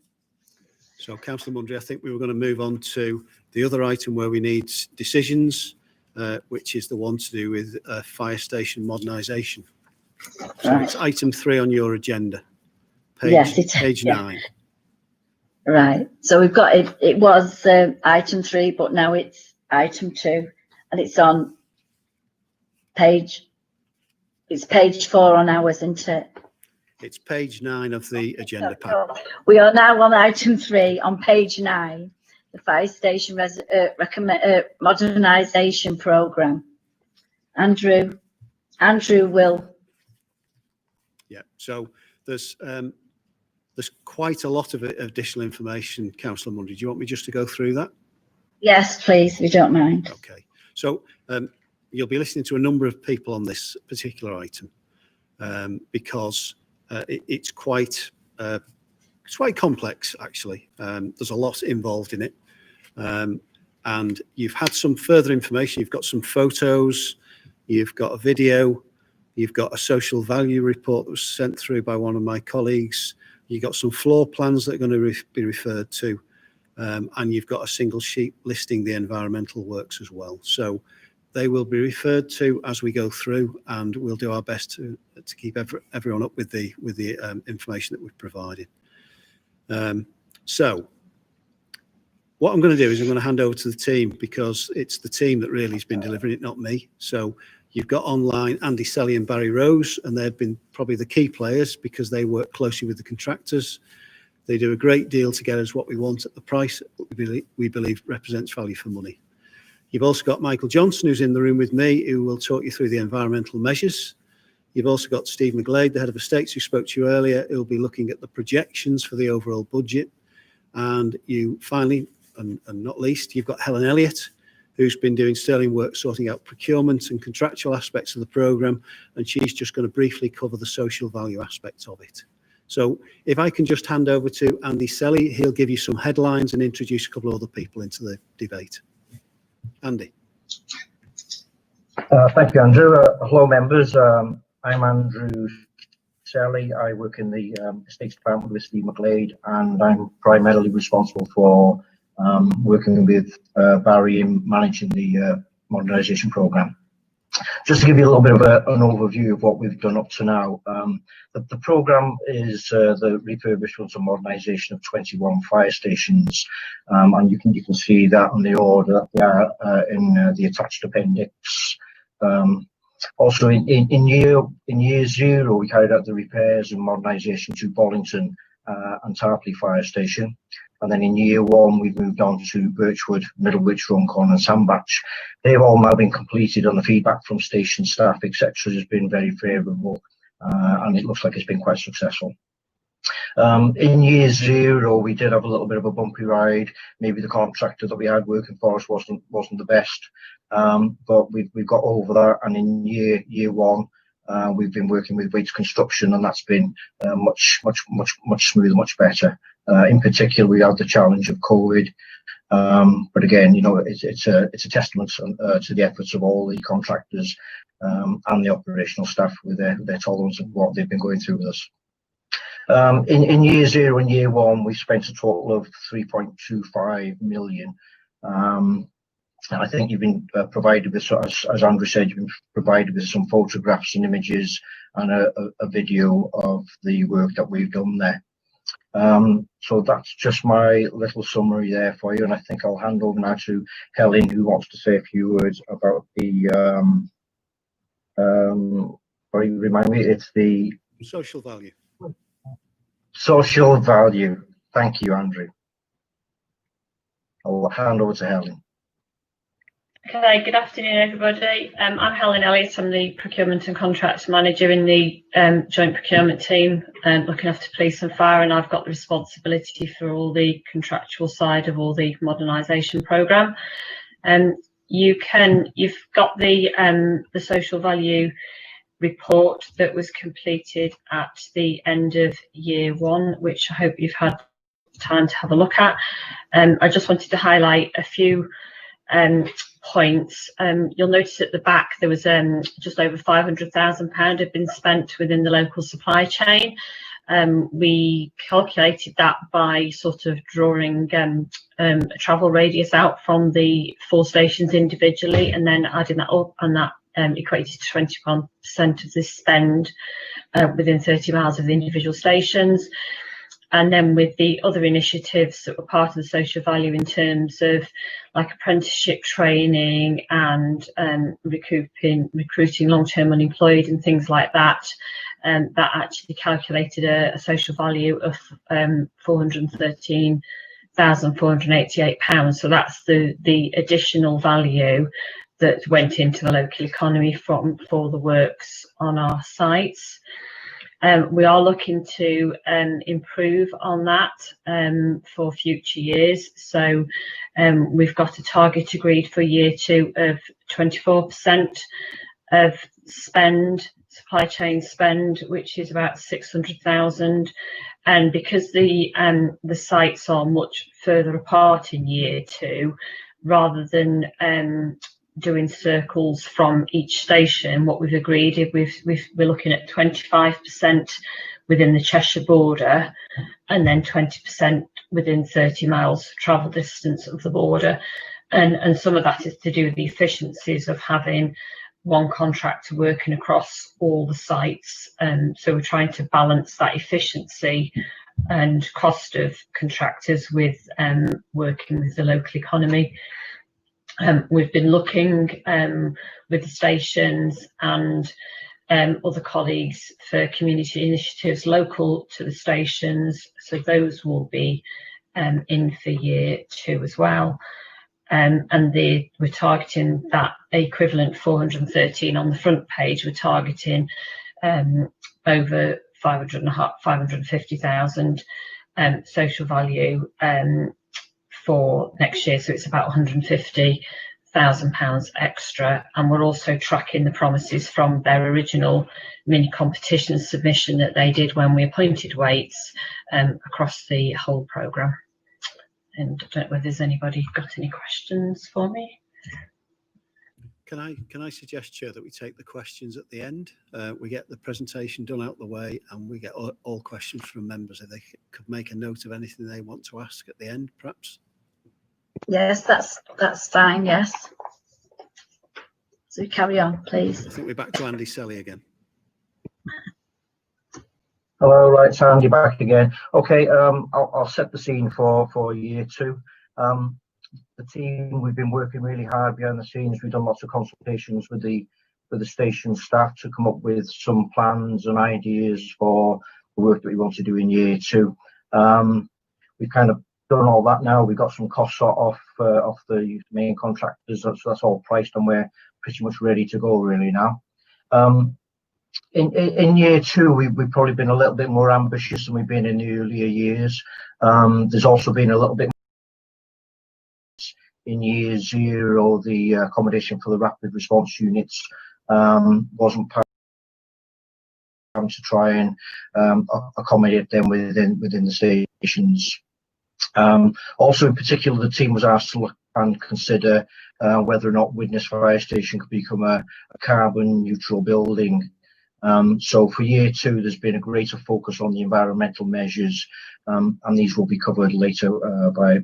So, Councillor Mundry, I think we were going to move on to the other item where we need decisions, which is the one to do with fire station modernisation. So Right. it's item 3 on your agenda, page 9. Right, so we've got it. It was item 3, but now it's item 2, and it's on page 4 on ours, isn't it? It's page 9 of the agenda pack. We are now on item 3 on page 9, the fire station modernisation programme. Andrew will. Yeah, so there's quite a lot of additional information, Councillor Mundry. Do you want me just to go through that? Yes, please, if you don't mind. Okay, so you'll be listening to a number of people on this particular item because it's quite complex, actually. There's a lot involved in it. And you've had some further information. You've got some photos, you've got a video, you've got a social value report that was sent through by one of my colleagues. You've got some floor plans that are going to be referred to. And you've got a single sheet listing the environmental works as well. So they will be referred to as we go through, and we'll do our best to keep everyone up with the information that we've provided. So what I'm going to do is I'm going to hand over to the team because it's the team that really has been delivering it, not me. So you've got online Andy Selly and Barry Rose, and they've been probably the key players because they work closely with the contractors. They do a great deal to get us what we want at the price that we believe represents value for money. You've also got Michael Johnson, who's in the room with me, who will talk you through the environmental measures. You've also got Steve McGlade, the head of estates, who spoke to you earlier, who'll be looking at the projections for the overall budget. And you finally, and not least, you've got Helen Elliott, who's been doing sterling work sorting out procurement and contractual aspects of the programme, and she's just going to briefly cover the social value aspect of it. So if I can just hand over to Andy Selly, he'll give you some headlines and introduce a couple of other people into the debate. Andy. Thank you, Andrew. Hello, members. I'm Andrew Selly. I work in the Estates Department with Steve McGlade, and I'm primarily responsible for working with Barry in managing the modernisation programme. Just to give you a little bit of an overview of what we've done up to now, the programme is the refurbishment and modernisation of 21 fire stations, and you can see that on the order that they are in the attached appendix. Also, in year zero, we carried out the repairs and modernisation to Bollington and Tarpley Fire Station. And then in year one, we've moved on to Birchwood, Middlewich, Runcorn and Sandbach. They've all now been completed, and the feedback from station staff, etc., has been very favourable, and it looks like it's been quite successful. In year zero, we did have a little bit of a bumpy ride. Maybe the contractor that we had working for us wasn't the best, but we've got over that. And in year one, we've been working with Waits Construction, and that's been much smoother, much better. In particular, we had the challenge of COVID, but again, you know, it's a testament to the efforts of all the contractors and the operational staff with their tolerance of what they've been going through with us. In year zero and year one, we spent a total of 3.25 million. And I think you've been provided with, as Andrew said, you've been provided with some photographs and images and a video of the work that we've done there. So that's just my little summary there for you, and I think I'll hand over now to Helen, who wants to say a few words about the sorry, remind me, it's the social value. Social value. Thank you, Andrew. I'll hand over to Helen. Okay, good afternoon, everybody. I'm Helen Elliott. I'm the Procurement and Contracts Manager in the Joint Procurement Team, looking after police and fire, and I've got the responsibility for all the contractual side of all the modernisation programme. You've got the social value report that was completed at the end of year one, which I hope you've had time to have a look at. I just wanted to highlight a few points. You'll notice at the back there was just over £500,000 had been spent within the local supply chain. We calculated that by sort of drawing a travel radius out from the 4 stations individually, and then adding that up, and that equated to 21% of this spend within 30 miles of the individual stations. And then with the other initiatives that were part of the social value in terms of like apprenticeship training and recruiting long-term unemployed and things like that, that actually calculated a social value of £413,488. So that's the additional value that went into the local economy for the works on our sites. We are looking to improve on that for future years. So we've got a target agreed for year 2 of 24% of spend, supply chain spend, which is about 600,000. And because the sites are much further apart in year 2, rather than doing circles from each station, what we've agreed is we're looking at 25% within the Cheshire border, and then 20% within 30 miles travel distance of the border. And some of that is to do with the efficiencies of having one contractor working across all the sites. So we're trying to balance that efficiency and cost of contractors with working with the local economy. We've been looking with the stations and other colleagues for community initiatives local to the stations, so those will be in for year 2 as well. And we're targeting that equivalent 413 on the front page. We're targeting over 550,000 social value for next year, so it's about 150 £1,000 extra, and we're also tracking the promises from their original mini competition submission that they did when we appointed Waits across the whole programme. And I don't know whether there's anybody got any questions for me. Can I suggest, Chair, that we take the questions at the end? We get the presentation done out the way, and we get all questions from members. If they could make a note of anything they want to ask at the end, perhaps. Yes, that's fine. Yes. So carry on, please. I think we're back to Andy Selly again. Hello, right, so Andy back again. Okay, I'll set the scene for year 2. The team, we've been working really hard behind the scenes. We've done lots of consultations with the station staff to come up with some plans and ideas for the work that we want to do in year 2. We've kind of done all that now. We've got some costs off the main contractors, so that's all priced, and we're pretty much ready to go really now. In year 2, we've probably been a little bit more ambitious than we've been in the earlier years. There's also been a little bit in year 0, the accommodation for the rapid response units wasn't part to try and accommodate them within the stations. Also, in particular, the team was asked to look and consider whether or not Widnes Fire Station could become a carbon neutral building. So for year 2, there's been a greater focus on the environmental measures, and these will be covered later by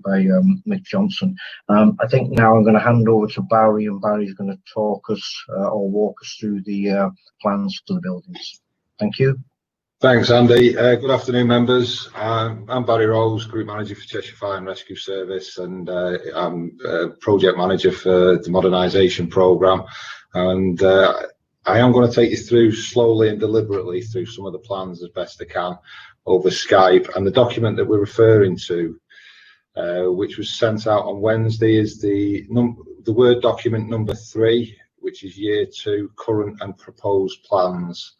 Mick Johnson. I think now I'm going to hand over to Barry, and Barry's going to talk us or walk us through the plans for the buildings. Thank you. Thanks, Andy. Good afternoon, members. I'm Barry Rose, Group Manager for Cheshire Fire and Rescue Service, and I'm Project Manager for the Modernisation Programme. And I am going to take you through slowly and deliberately through some of the plans as best I can over Skype. And the document that we're referring to, which was sent out on Wednesday, is the Word document number 3, which is year 2 current and proposed plans.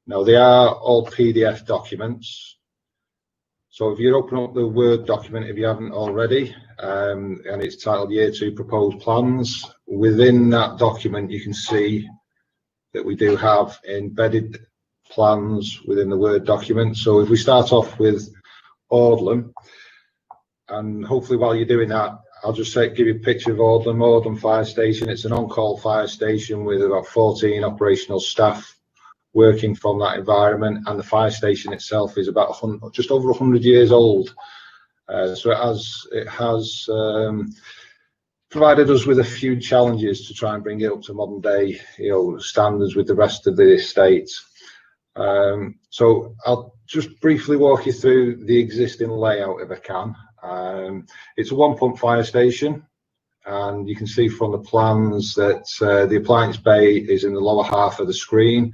Now, they are all PDF documents. So if you open up the Word document, if you haven't already, and it's titled Year 2 Proposed Plans, within that document you can see that we do have embedded plans within the Word document. So if we start off with Audlam, and hopefully while you're doing that, I'll just give you a picture of Audlam Fire Station. It's an on-call fire station with about 14 operational staff working from that environment, and the fire station itself is about just over 100 years old. So it has provided us with a few challenges to try and bring it up to modern day, standards with the rest of the estate. So I'll just briefly walk you through the existing layout if I can. It's a 1-pump fire station, and you can see from the plans that the appliance bay is in the lower half of the screen.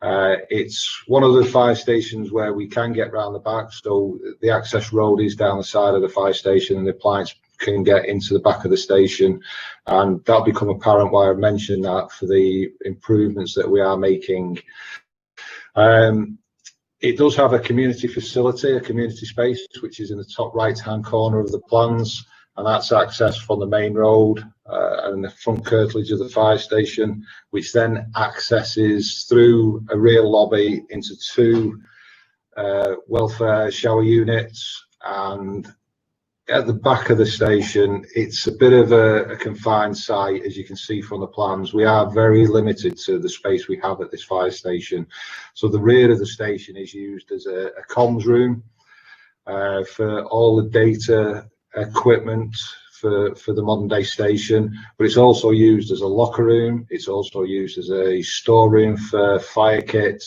It's one of the fire stations where we can get round the back, so the access road is down the side of the fire station, and the appliance can get into the back of the station, and that'll become apparent why I mentioned that for the improvements that we are making. It does have a community facility, a community space, which is in the top right-hand corner of the plans, and that's access from the main road and the front curtilage of the fire station, which then accesses through a rear lobby into 2 welfare shower units. And at the back of the station, it's a bit of a confined site, as you can see from the plans. We are very limited to the space we have at this fire station. So the rear of the station is used as a comms room for all the data equipment for the modern day station, but it's also used as a locker room. It's also used as a storeroom for fire kit,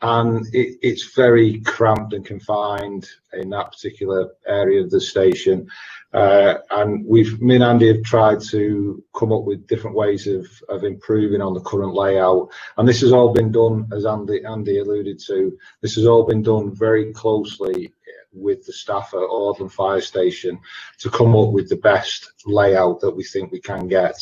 and it's very cramped and confined in that particular area of the station. And me and Andy have tried to come up with different ways of improving on the current layout, and this has all been done, as Andy alluded to, this has all been done very closely with the staff at Audlam Fire Station to come up with the best layout that we think we can get.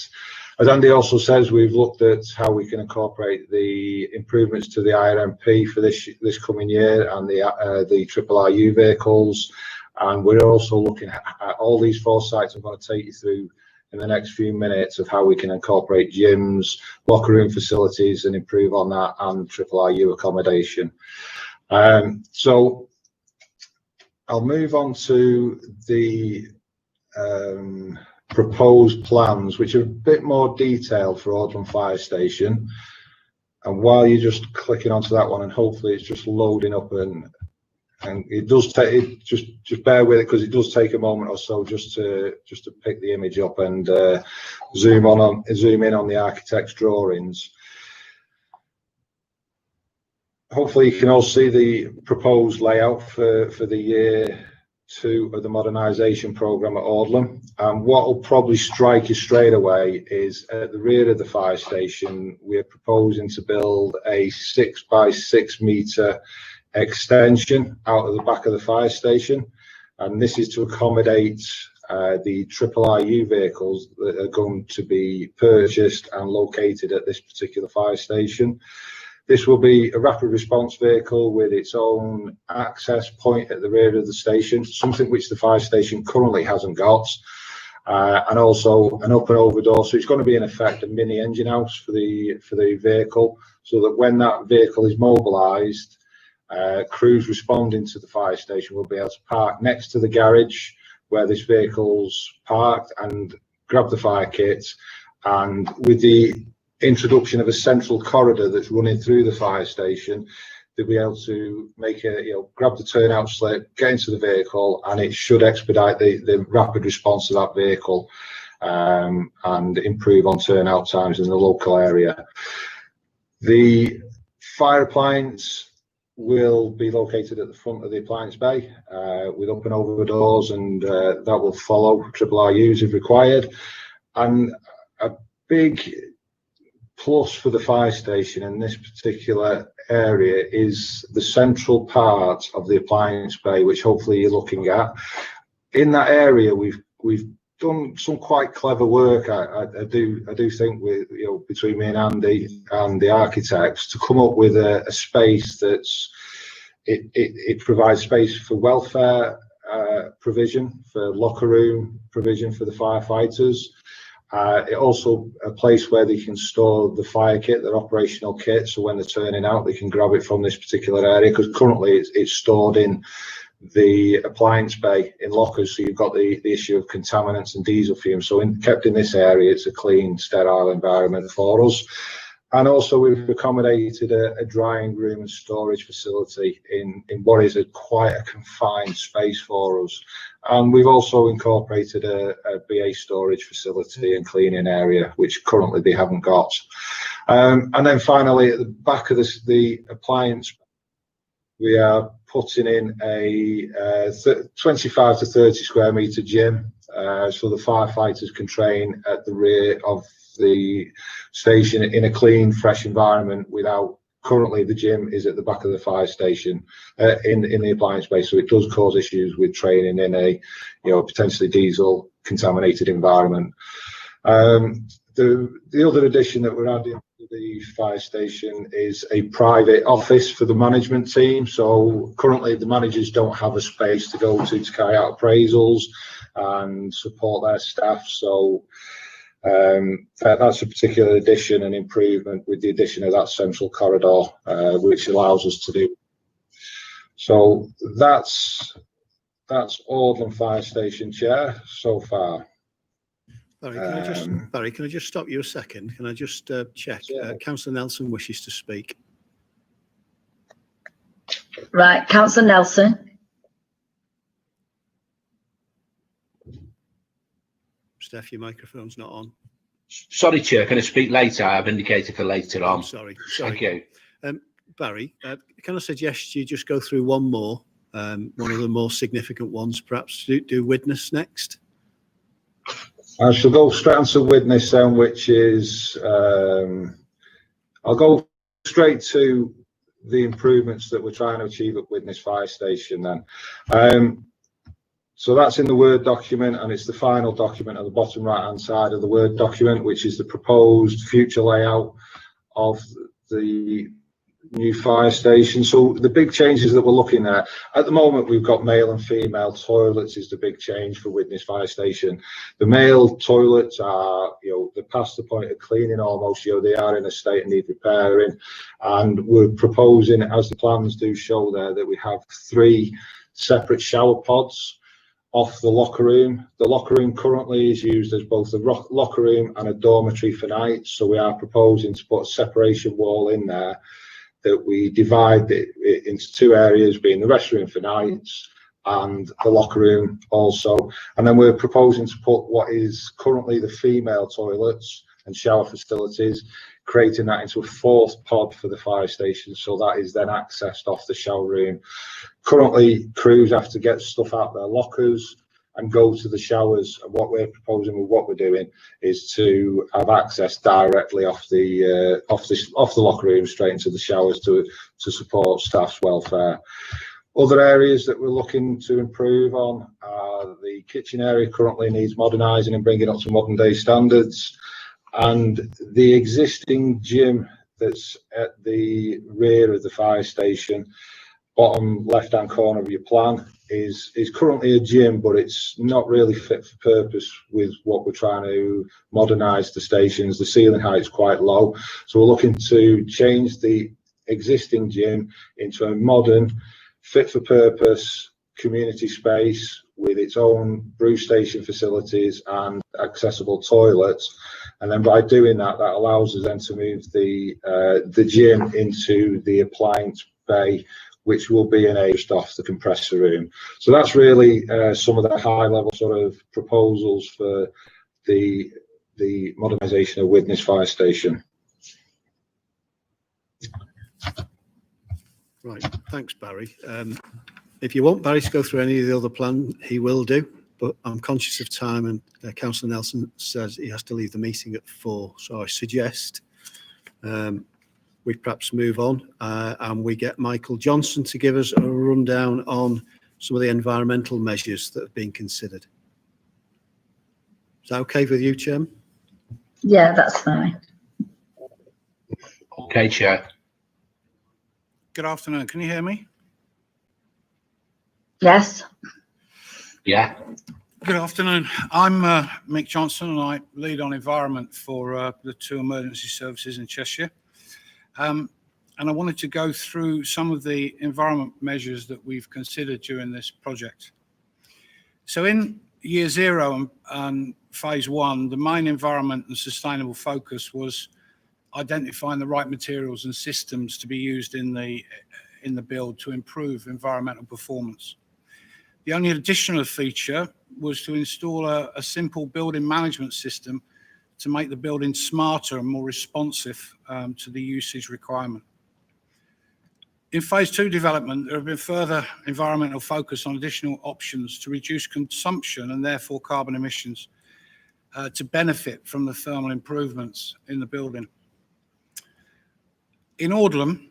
As Andy also says, we've looked at how we can incorporate the improvements to the IRMP for this coming year and the RRU vehicles, and we're also looking at all these 4 sites I'm going to take you through in the next few minutes of how we can incorporate gyms, locker room facilities, and improve on that, and RRU accommodation. So I'll move on to the proposed plans, which are a bit more detailed for Audland Fire Station. And while you're just clicking onto that one, and hopefully it's just loading up, and it does take, just bear with it, because it does take a moment or so just to pick the image up and zoom in on the architect's drawings. Hopefully you can all see the proposed layout for the year 2 of the modernisation programme at Audland. And what will probably strike you straight away is at the rear of the fire station, we're proposing to build a 6 by 6 metre extension out of the back of the fire station. And this is to accommodate the RRU vehicles that are going to be purchased and located at this particular fire station. This will be a rapid response vehicle with its own access point at the rear of the station, something which the fire station currently hasn't got, and also an up and over door. So it's going to be in effect a mini engine house for the vehicle, so that when that vehicle is mobilised, crews responding to the fire station will be able to park next to the garage where this vehicle's parked and grab the fire kit, and with the introduction of a central corridor that's running through the fire station, they'll be able to make grab the turnout slip, get into the vehicle, and it should expedite the rapid response to that vehicle, and improve on turnout times in the local area. The fire appliance will be located at the front of the appliance bay with up and over doors, and that will follow RRUs if required. And a big plus for the fire station in this particular area is the central part of the appliance bay, which hopefully you're looking at. In that area, we've done some quite clever work. I do think, with between me and Andy and the architects, to come up with a space that's it provides space for welfare provision, for locker room provision for the firefighters. It also a place where they can store the fire kit, their operational kit, so when they're turning out they can grab it from this particular area, because currently it's stored in the appliance bay in lockers, so you've got the issue of contaminants and diesel fumes. So kept in this area, it's a clean, sterile environment for us. And also we've accommodated a drying room and storage facility in what is quite a confined space for us. And we've also incorporated a BA storage facility and cleaning area, which currently they haven't got. And then finally, at the back of the appliance, we are putting in a 25 to 30 square metre gym, so the firefighters can train at the rear of the station in a clean, fresh environment. Without currently, the gym is at the back of the fire station in the appliance space, so it does cause issues with training in a potentially diesel contaminated environment. The other addition that we're adding to the fire station is a private office for the management team. So currently the managers don't have a space to go to carry out appraisals and support their staff. So that's a particular addition and improvement with the addition of that central corridor, which allows us to do. So that's Audland Fire Station, Chair, so far. Barry, can I just stop you a second? Can I just check? Yeah. Councillor Nelson wishes to speak. Right, Councillor Nelson. Steph, your microphone's not on. Sorry, Chair, can I speak later? I've indicated for later on. Sorry. Thank you. Barry, can I suggest you just go through one more, one of the more significant ones, perhaps do witness next? I shall go straight on to witness then, which is, I'll go straight to the improvements that we're trying to achieve at Witness Fire Station then. So that's in the Word document, and it's the final document at the bottom right hand side of the Word document, which is the proposed future layout of the new fire station. So the big changes that we're looking at the moment, we've got male and female toilets is the big change for Widnes Fire Station. The male toilets are, they're past the point of cleaning almost. They are in a state of need repairing, and we're proposing, as the plans do show there, that we have 3 separate shower pods off the locker room. The locker room currently is used as both a locker room and a dormitory for nights. So we are proposing to put a separation wall in there that we divide it into 2 areas, being the restroom for nights and the locker room also. And then we're proposing to put what is currently the female toilets and shower facilities, creating that into a 4th pod for the fire station. So that is then accessed off the shower room. Currently, crews have to get stuff out their lockers and go to the showers. And what we're proposing with what we're doing is to have access directly off the locker room straight into the showers to support staff's welfare. Other areas that we're looking to improve on are the kitchen area. Currently needs modernising and bringing up to modern day standards, and the existing gym that's at the rear of the fire station, bottom left hand corner of your plan, is currently a gym, but it's not really fit for purpose with what we're trying to modernise the stations. The ceiling height is quite low, so we're looking to change the existing gym into a modern, fit for purpose community space with its own brew station facilities and accessible toilets. And then by doing that, that allows us then to move the gym into the appliance bay, which will be enabled off the compressor room. So that's really some of the high level sort of proposals for the modernisation of Widnes Fire Station. Right, thanks, Barry. If you want Barry to go through any of the other plan, he will do, but I'm conscious of time, and Councillor Nelson says he has to leave the meeting at 4. So I suggest we perhaps move on and we get Michael Johnson to give us a rundown on some of the environmental measures that have been considered. Is that okay with you, Chairman? Yeah, that's fine. Okay, Chair. Good afternoon. Can you hear me? Yes. Yeah. Good afternoon. I'm Mick Johnson, and I lead on environment for the 2 emergency services in Cheshire. And I wanted to go through some of the environment measures that we've considered during this project. So in year 0 and phase 1, the main environment and sustainable focus was identifying the right materials and systems to be used in the build to improve environmental performance. The only additional feature was to install a simple building management system to make the building smarter and more responsive to the usage requirement. In phase 2 development, there have been further environmental focus on additional options to reduce consumption and therefore carbon emissions to benefit from the thermal improvements in the building. In Ordlam,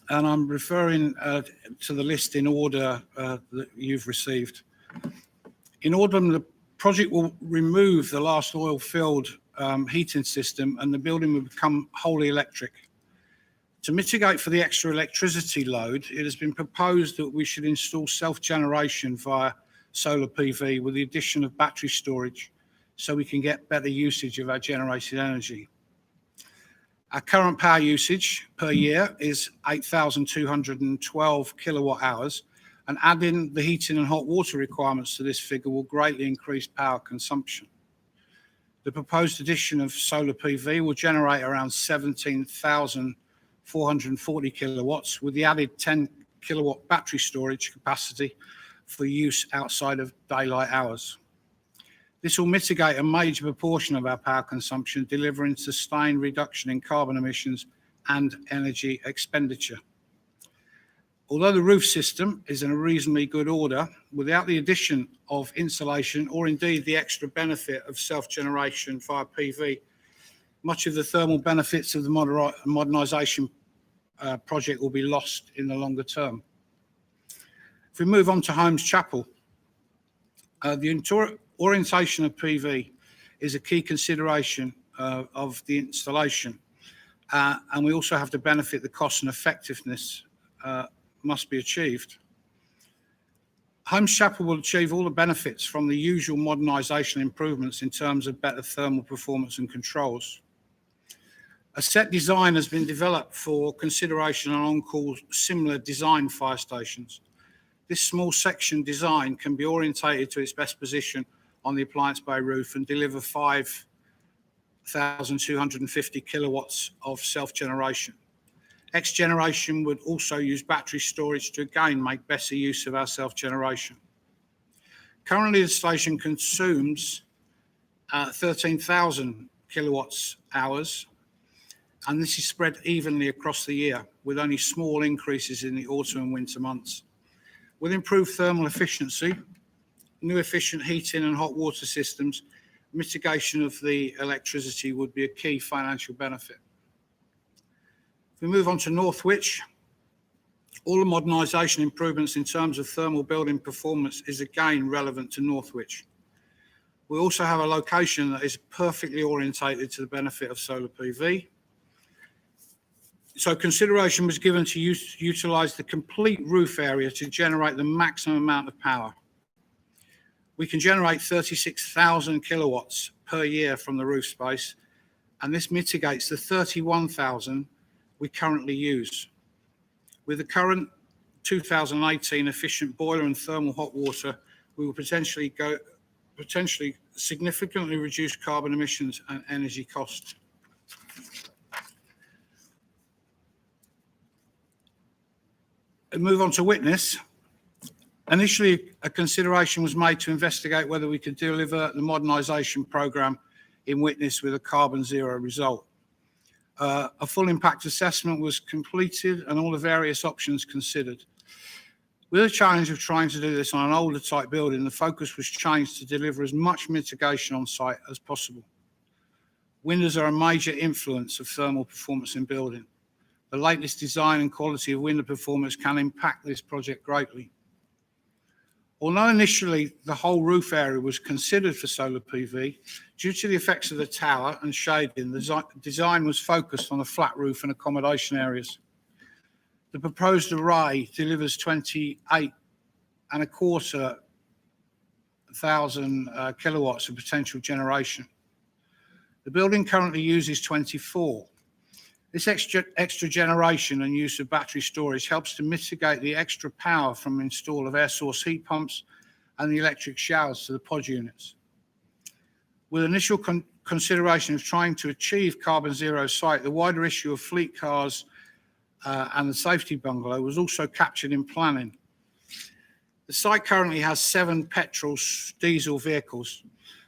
and I'm referring to the list in order that you've received. In Ordlam, the project will remove the last oil-filled heating system, and the building will become wholly electric. To mitigate for the extra electricity load, it has been proposed that we should install self-generation via solar PV with the addition of battery storage, so we can get better usage of our generated energy. Our current power usage per year is 8,212 kilowatt hours, and adding the heating and hot water requirements to this figure will greatly increase power consumption. The proposed addition of solar PV will generate around 17,440 kilowatts, with the added 10 kilowatt battery storage capacity for use outside of daylight hours. This will mitigate a major proportion of our power consumption, delivering sustained reduction in carbon emissions and energy expenditure. Although the roof system is in a reasonably good order, without the addition of insulation or indeed the extra benefit of self-generation via PV, much of the thermal benefits of the modernisation project will be lost in the longer term. If we move on to Holmes Chapel, the orientation of PV is a key consideration of the installation, and we also have to benefit the cost and effectiveness must be achieved. Holmes Chapel will achieve all the benefits from the usual modernisation improvements in terms of better thermal performance and controls. A set design has been developed for consideration on on-call similar design fire stations. This small section design can be orientated to its best position on the appliance bay roof and deliver 5,250 kilowatts of self-generation. X-generation would also use battery storage to again make better use of our self-generation. Currently, the station consumes 13,000 kilowatts hours, and this is spread evenly across the year with only small increases in the autumn and winter months. With improved thermal efficiency, new efficient heating and hot water systems, mitigation of the electricity would be a key financial benefit. If we move on to Northwich, all the modernisation improvements in terms of thermal building performance is again relevant to Northwich. We also have a location that is perfectly orientated to the benefit of solar PV. So consideration was given to utilise the complete roof area to generate the maximum amount of power. We can generate 36,000 kilowatts per year from the roof space, and this mitigates the 31,000 we currently use. With the current 2018 efficient boiler and thermal hot water, we will potentially significantly reduce carbon emissions and energy costs. And move on to Witness. Initially, a consideration was made to investigate whether we could deliver the modernisation programme in Witness with a carbon zero result. A full impact assessment was completed and all the various options considered. With the challenge of trying to do this on an older type building, the focus was changed to deliver as much mitigation on site as possible. Windows are a major influence of thermal performance in building. The latest design and quality of window performance can impact this project greatly. Although initially the whole roof area was considered for solar PV, due to the effects of the tower and shading, the design was focused on the flat roof and accommodation areas. The proposed array delivers 28,250 kilowatts of potential generation. The building currently uses 24. This extra generation and use of battery storage helps to mitigate the extra power from install of air source heat pumps and the electric showers to the pod units. With initial consideration of trying to achieve carbon zero site, the wider issue of fleet cars and the safety bungalow was also captured in planning. The site currently has 7 petrol diesel vehicles.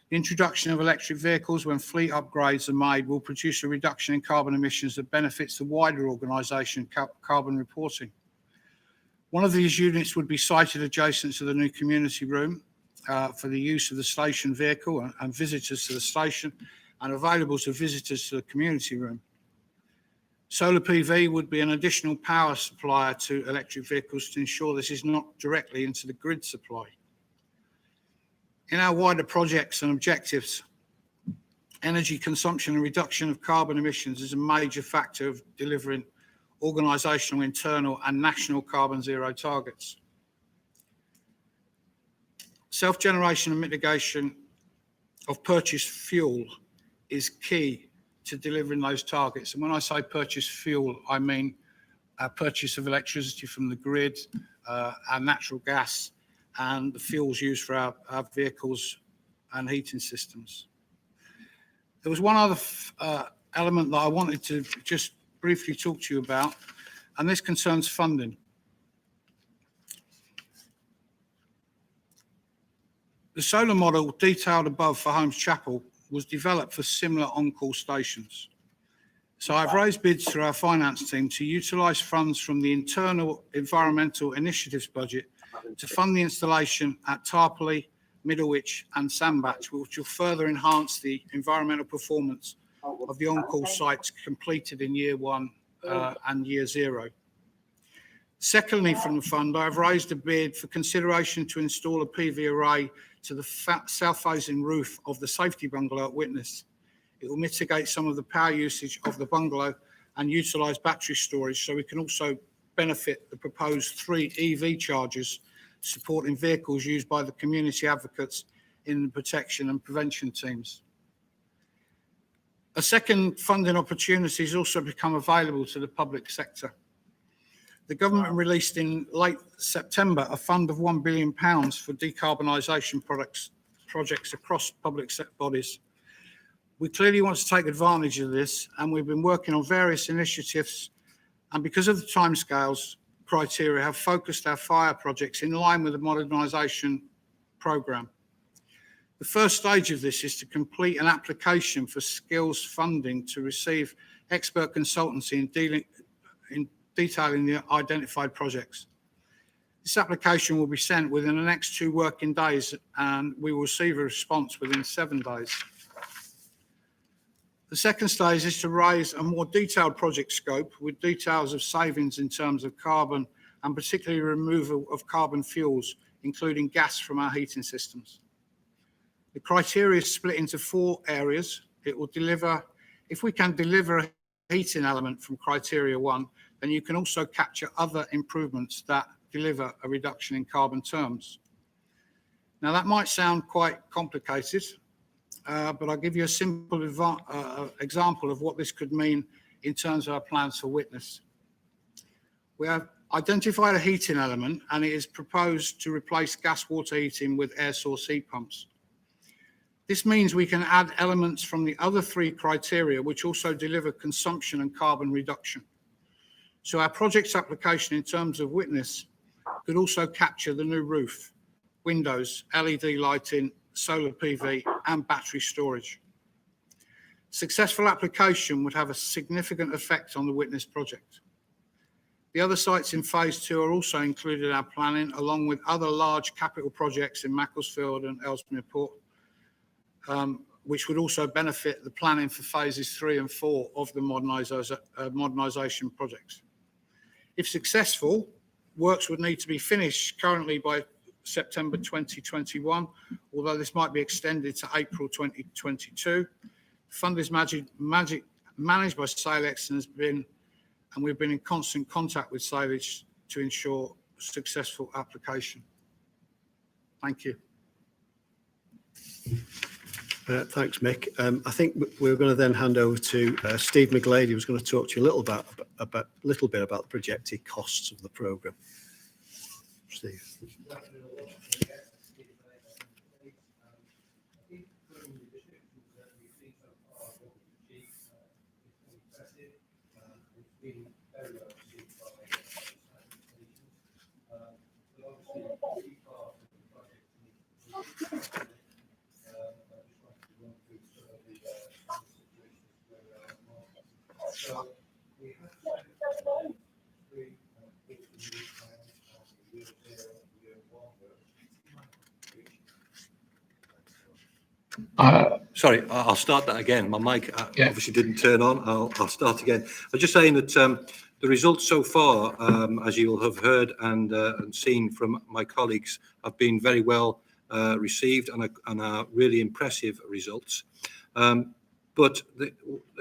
The introduction of electric vehicles when fleet upgrades are made will produce a reduction in carbon emissions that benefits the wider organisation carbon reporting. One of these units would be sited adjacent to the new community room for the use of the station vehicle and visitors to the station, and available to visitors to the community room. Solar PV would be an additional power supplier to electric vehicles to ensure this is not directly into the grid supply. In our wider projects and objectives, energy consumption and reduction of carbon emissions is a major factor of delivering organisational, internal and national carbon zero targets. Self-generation and mitigation of purchased fuel is key to delivering those targets. And when I say purchased fuel, I mean purchase of electricity from the grid, our natural gas, and the fuels used for our vehicles and heating systems. There was one other element that I wanted to just briefly talk to you about, and this concerns funding. The solar model detailed above for Holmes Chapel was developed for similar on-call stations. So I've raised bids through our finance team to utilise funds from the internal environmental initiatives budget to fund the installation at Tarpley, Middlewich and Sandbach, which will further enhance the environmental performance of the on-call sites completed in year 1 and year 0. Secondly, from the fund, I've raised a bid for consideration to install a PV array to the south-facing roof of the safety bungalow at Witness. It will mitigate some of the power usage of the bungalow and utilise battery storage, so we can also benefit the proposed 3 EV chargers supporting vehicles used by the community advocates in the protection and prevention teams. A second funding opportunity has also become available to the public sector. The government released in late September a fund of £1 billion for decarbonisation projects across public sector bodies. We clearly want to take advantage of this, and we've been working on various initiatives, and because of the timescales criteria, have focused our fire projects in line with the modernisation programme. The first stage of this is to complete an application for skills funding to receive expert consultancy in detailing the identified projects. This application will be sent within the next 2 working days, and we will receive a response within 7 days. The second stage is to raise a more detailed project scope with details of savings in terms of carbon and particularly removal of carbon fuels, including gas from our heating systems. The criteria is split into 4 areas. It will deliver, if we can deliver a heating element from criteria 1, then you can also capture other improvements that deliver a reduction in carbon terms. Now that might sound quite complicated, but I'll give you a simple example of what this could mean in terms of our plans for witness. We have identified a heating element, and it is proposed to replace gas water heating with air source heat pumps. This means we can add elements from the other 3 criteria, which also deliver consumption and carbon reduction. So our project's application in terms of witness could also capture the new roof, windows, LED lighting, solar PV and battery storage. Successful application would have a significant effect on the witness project. The other sites in phase 2 are also included in our planning, along with other large capital projects in Macclesfield and Ellesmere Port, which would also benefit the planning for phases 3 and 4 of the modernisation projects. If successful, works would need to be finished currently by September 2021, although this might be extended to April 2022. The fund is managed by Salex and we've been in constant contact with Salex to ensure successful application. Thank you. Thanks, Mick. I think we're going to then hand over to Steve McGlade, who's going to talk to you a little bit about the projected costs of the programme. Steve. Sorry, I'll start that again. My mic obviously didn't turn on. I'll start again. I was just saying that the results so far, as you will have heard and seen from my colleagues, have been very well received and are really impressive results. But the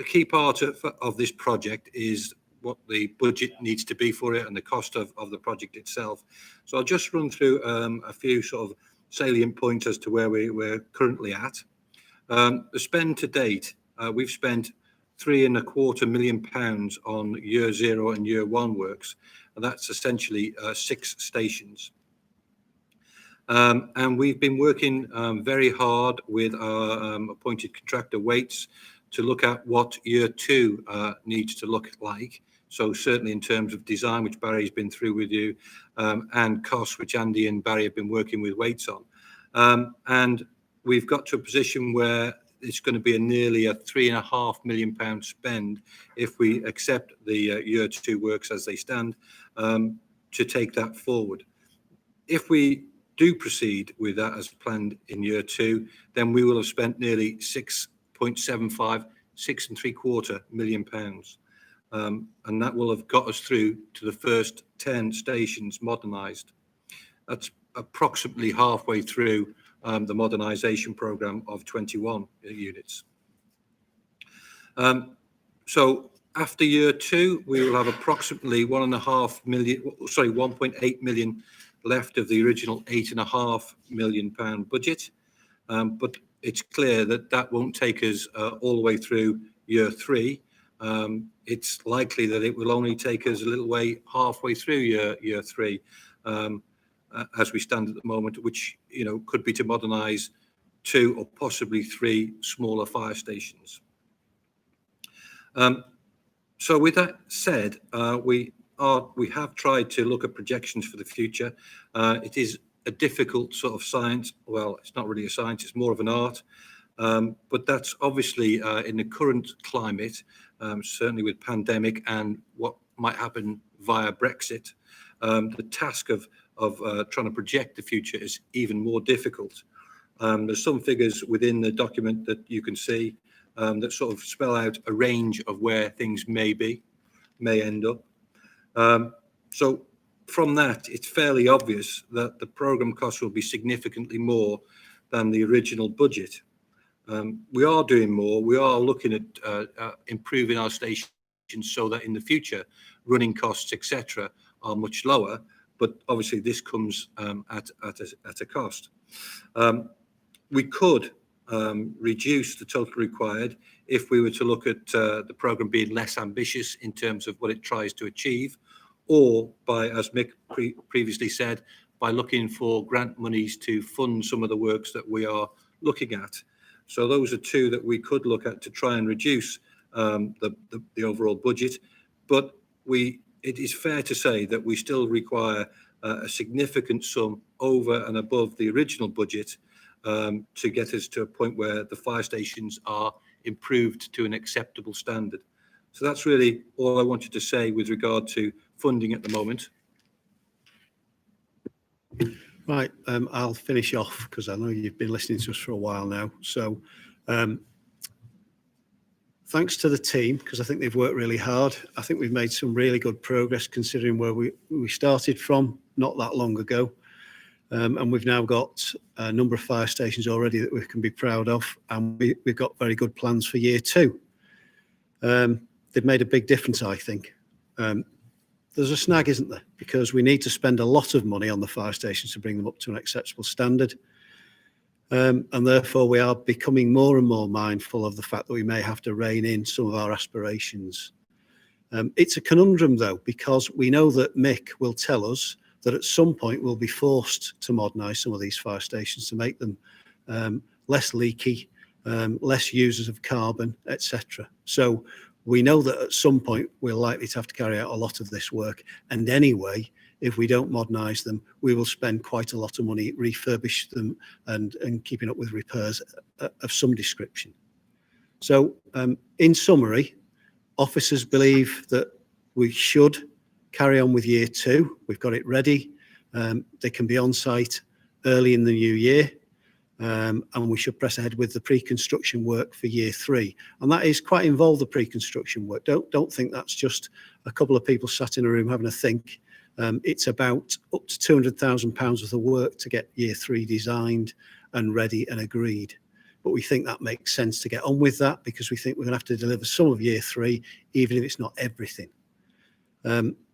key part of this project is what the budget needs to be for it and the cost of the project itself. So I'll just run through a few sort of salient points as to where we're currently at. The spend to date, we've spent £3.25 million on year 0 and year 1 works, and that's essentially 6 stations. And we've been working very hard with our appointed contractor Waits to look at what year 2 needs to look like. So certainly in terms of design, which Barry's been through with you, and costs, which Andy and Barry have been working with Waits on. And we've got to a position where it's going to be nearly a £3.5 million spend if we accept the year 2 works as they stand, to take that forward. If we do proceed with that as planned in year 2, then we will have spent nearly £6.3 million. And that will have got us through to the first 10 stations modernised. That's approximately halfway through the modernisation programme of 21 units. So After year 2, we will have approximately 1.8 million left of the original £8.5 million budget. But it's clear that that won't take us all the way through year 3. It's likely that it will only take us a little way halfway through year 3, as we stand at the moment, which could be to modernise 2 or possibly 3 smaller fire stations. So with that said, we have tried to look at projections for the future. It is a difficult sort of science. Well, it's not really a science, it's more of an art. But that's obviously in the current climate, certainly with pandemic and what might happen via Brexit, the task of trying to project the future is even more difficult. There's some figures within the document that you can see that sort of spell out a range of where things may end up. So from that, it's fairly obvious that the programme costs will be significantly more than the original budget. We are doing more. We are looking at improving our stations so that in the future, running costs, etc., are much lower. But obviously, this comes at a cost. We could reduce the total required if we were to look at the programme being less ambitious in terms of what it tries to achieve, or by, as Mick previously said, by looking for grant monies to fund some of the works that we are looking at. So those are 2 that we could look at to try and reduce the overall budget. But it is fair to say that we still require a significant sum over and above the original budget to get us to a point where the fire stations are improved to an acceptable standard. So that's really all I wanted to say with regard to funding at the moment. Right, I'll finish off because I know you've been listening to us for a while now. So thanks to the team, because I think they've worked really hard. I think we've made some really good progress considering where we started from not that long ago. And we've now got a number of fire stations already that we can be proud of, and we've got very good plans for year 2. They've made a big difference, I think. There's a snag, isn't there? Because we need to spend a lot of money on the fire stations to bring them up to an acceptable standard. And therefore, we are becoming more and more mindful of the fact that we may have to rein in some of our aspirations. It's a conundrum, though, because we know that Mick will tell us that at some point we'll be forced to modernise some of these fire stations to make them less leaky, less users of carbon, etc. So we know that at some point we're likely to have to carry out a lot of this work. And anyway, if we don't modernise them, we will spend quite a lot of money refurbish them and keeping up with repairs of some description. So in summary, officers believe that we should carry on with year 2. We've got it ready. They can be on site early in the new year. And we should press ahead with the pre-construction work for year 3. And that is quite involved, the pre-construction work. Don't think that's just a couple of people sat in a room having a think. It's about up to £200,000 worth of work to get year 3 designed and ready and agreed. But we think that makes sense to get on with that because we think we're going to have to deliver some of year 3, even if it's not everything.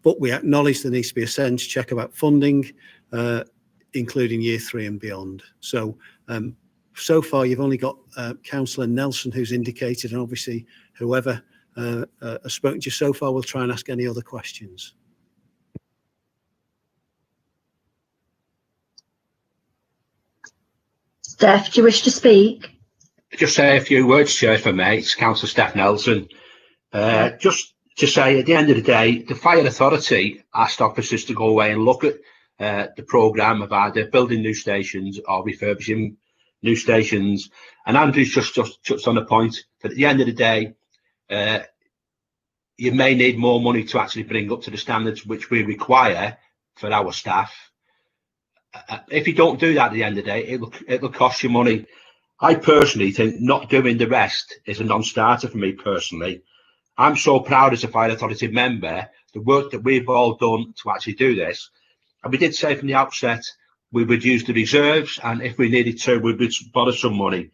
But we acknowledge there needs to be a sense check about funding, including year 3 and beyond. So far you've only got Councillor Nelson who's indicated, and obviously whoever has spoken to you so far will try and ask any other questions. Steph, do you wish to speak? Just say a few words, Chair, for me. It's Councillor Steph Nelson. Just to say, at the end of the day, the Fire Authority asked officers to go away and look at the programme of either building new stations or refurbishing new stations. And Andrew's just touched on a point that at the end of the day, you may need more money to actually bring up to the standards which we require for our staff. If you don't do that at the end of the day, it'll cost you money. I personally think not doing the rest is a non-starter for me personally. I'm so proud as a Fire Authority member, the work that we've all done to actually do this. And we did say from the outset, we would use the reserves, and if we needed to, we would borrow some money.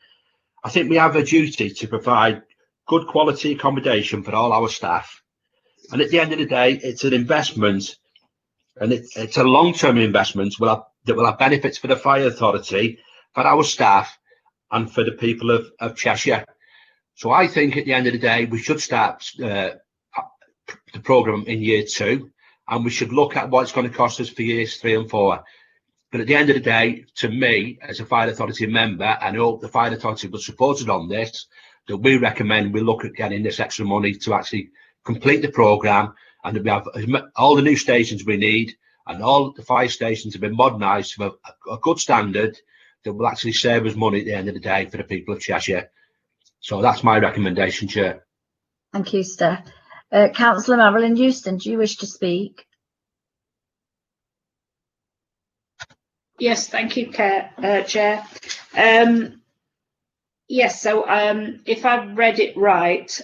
I think we have a duty to provide good quality accommodation for all our staff. And at the end of the day, it's an investment, and it's a long-term investment that will have benefits for the fire authority, for our staff, and for the people of Cheshire. So I think at the end of the day, we should start the programme in year 2, and we should look at what it's going to cost us for years 3 and 4. But at the end of the day, to me, as a fire authority member, and I hope the fire authority was supported on this, that we recommend we look at getting this extra money to actually complete the programme, and that we have all the new stations we need, and all the fire stations have been modernised to a good standard that will actually save us money at the end of the day for the people of Cheshire. So that's my recommendation, Chair. Thank you, Steph. Councillor Marilyn Houston, do you wish to speak? Yes, thank you, Chair. Yes, so if I've read it right,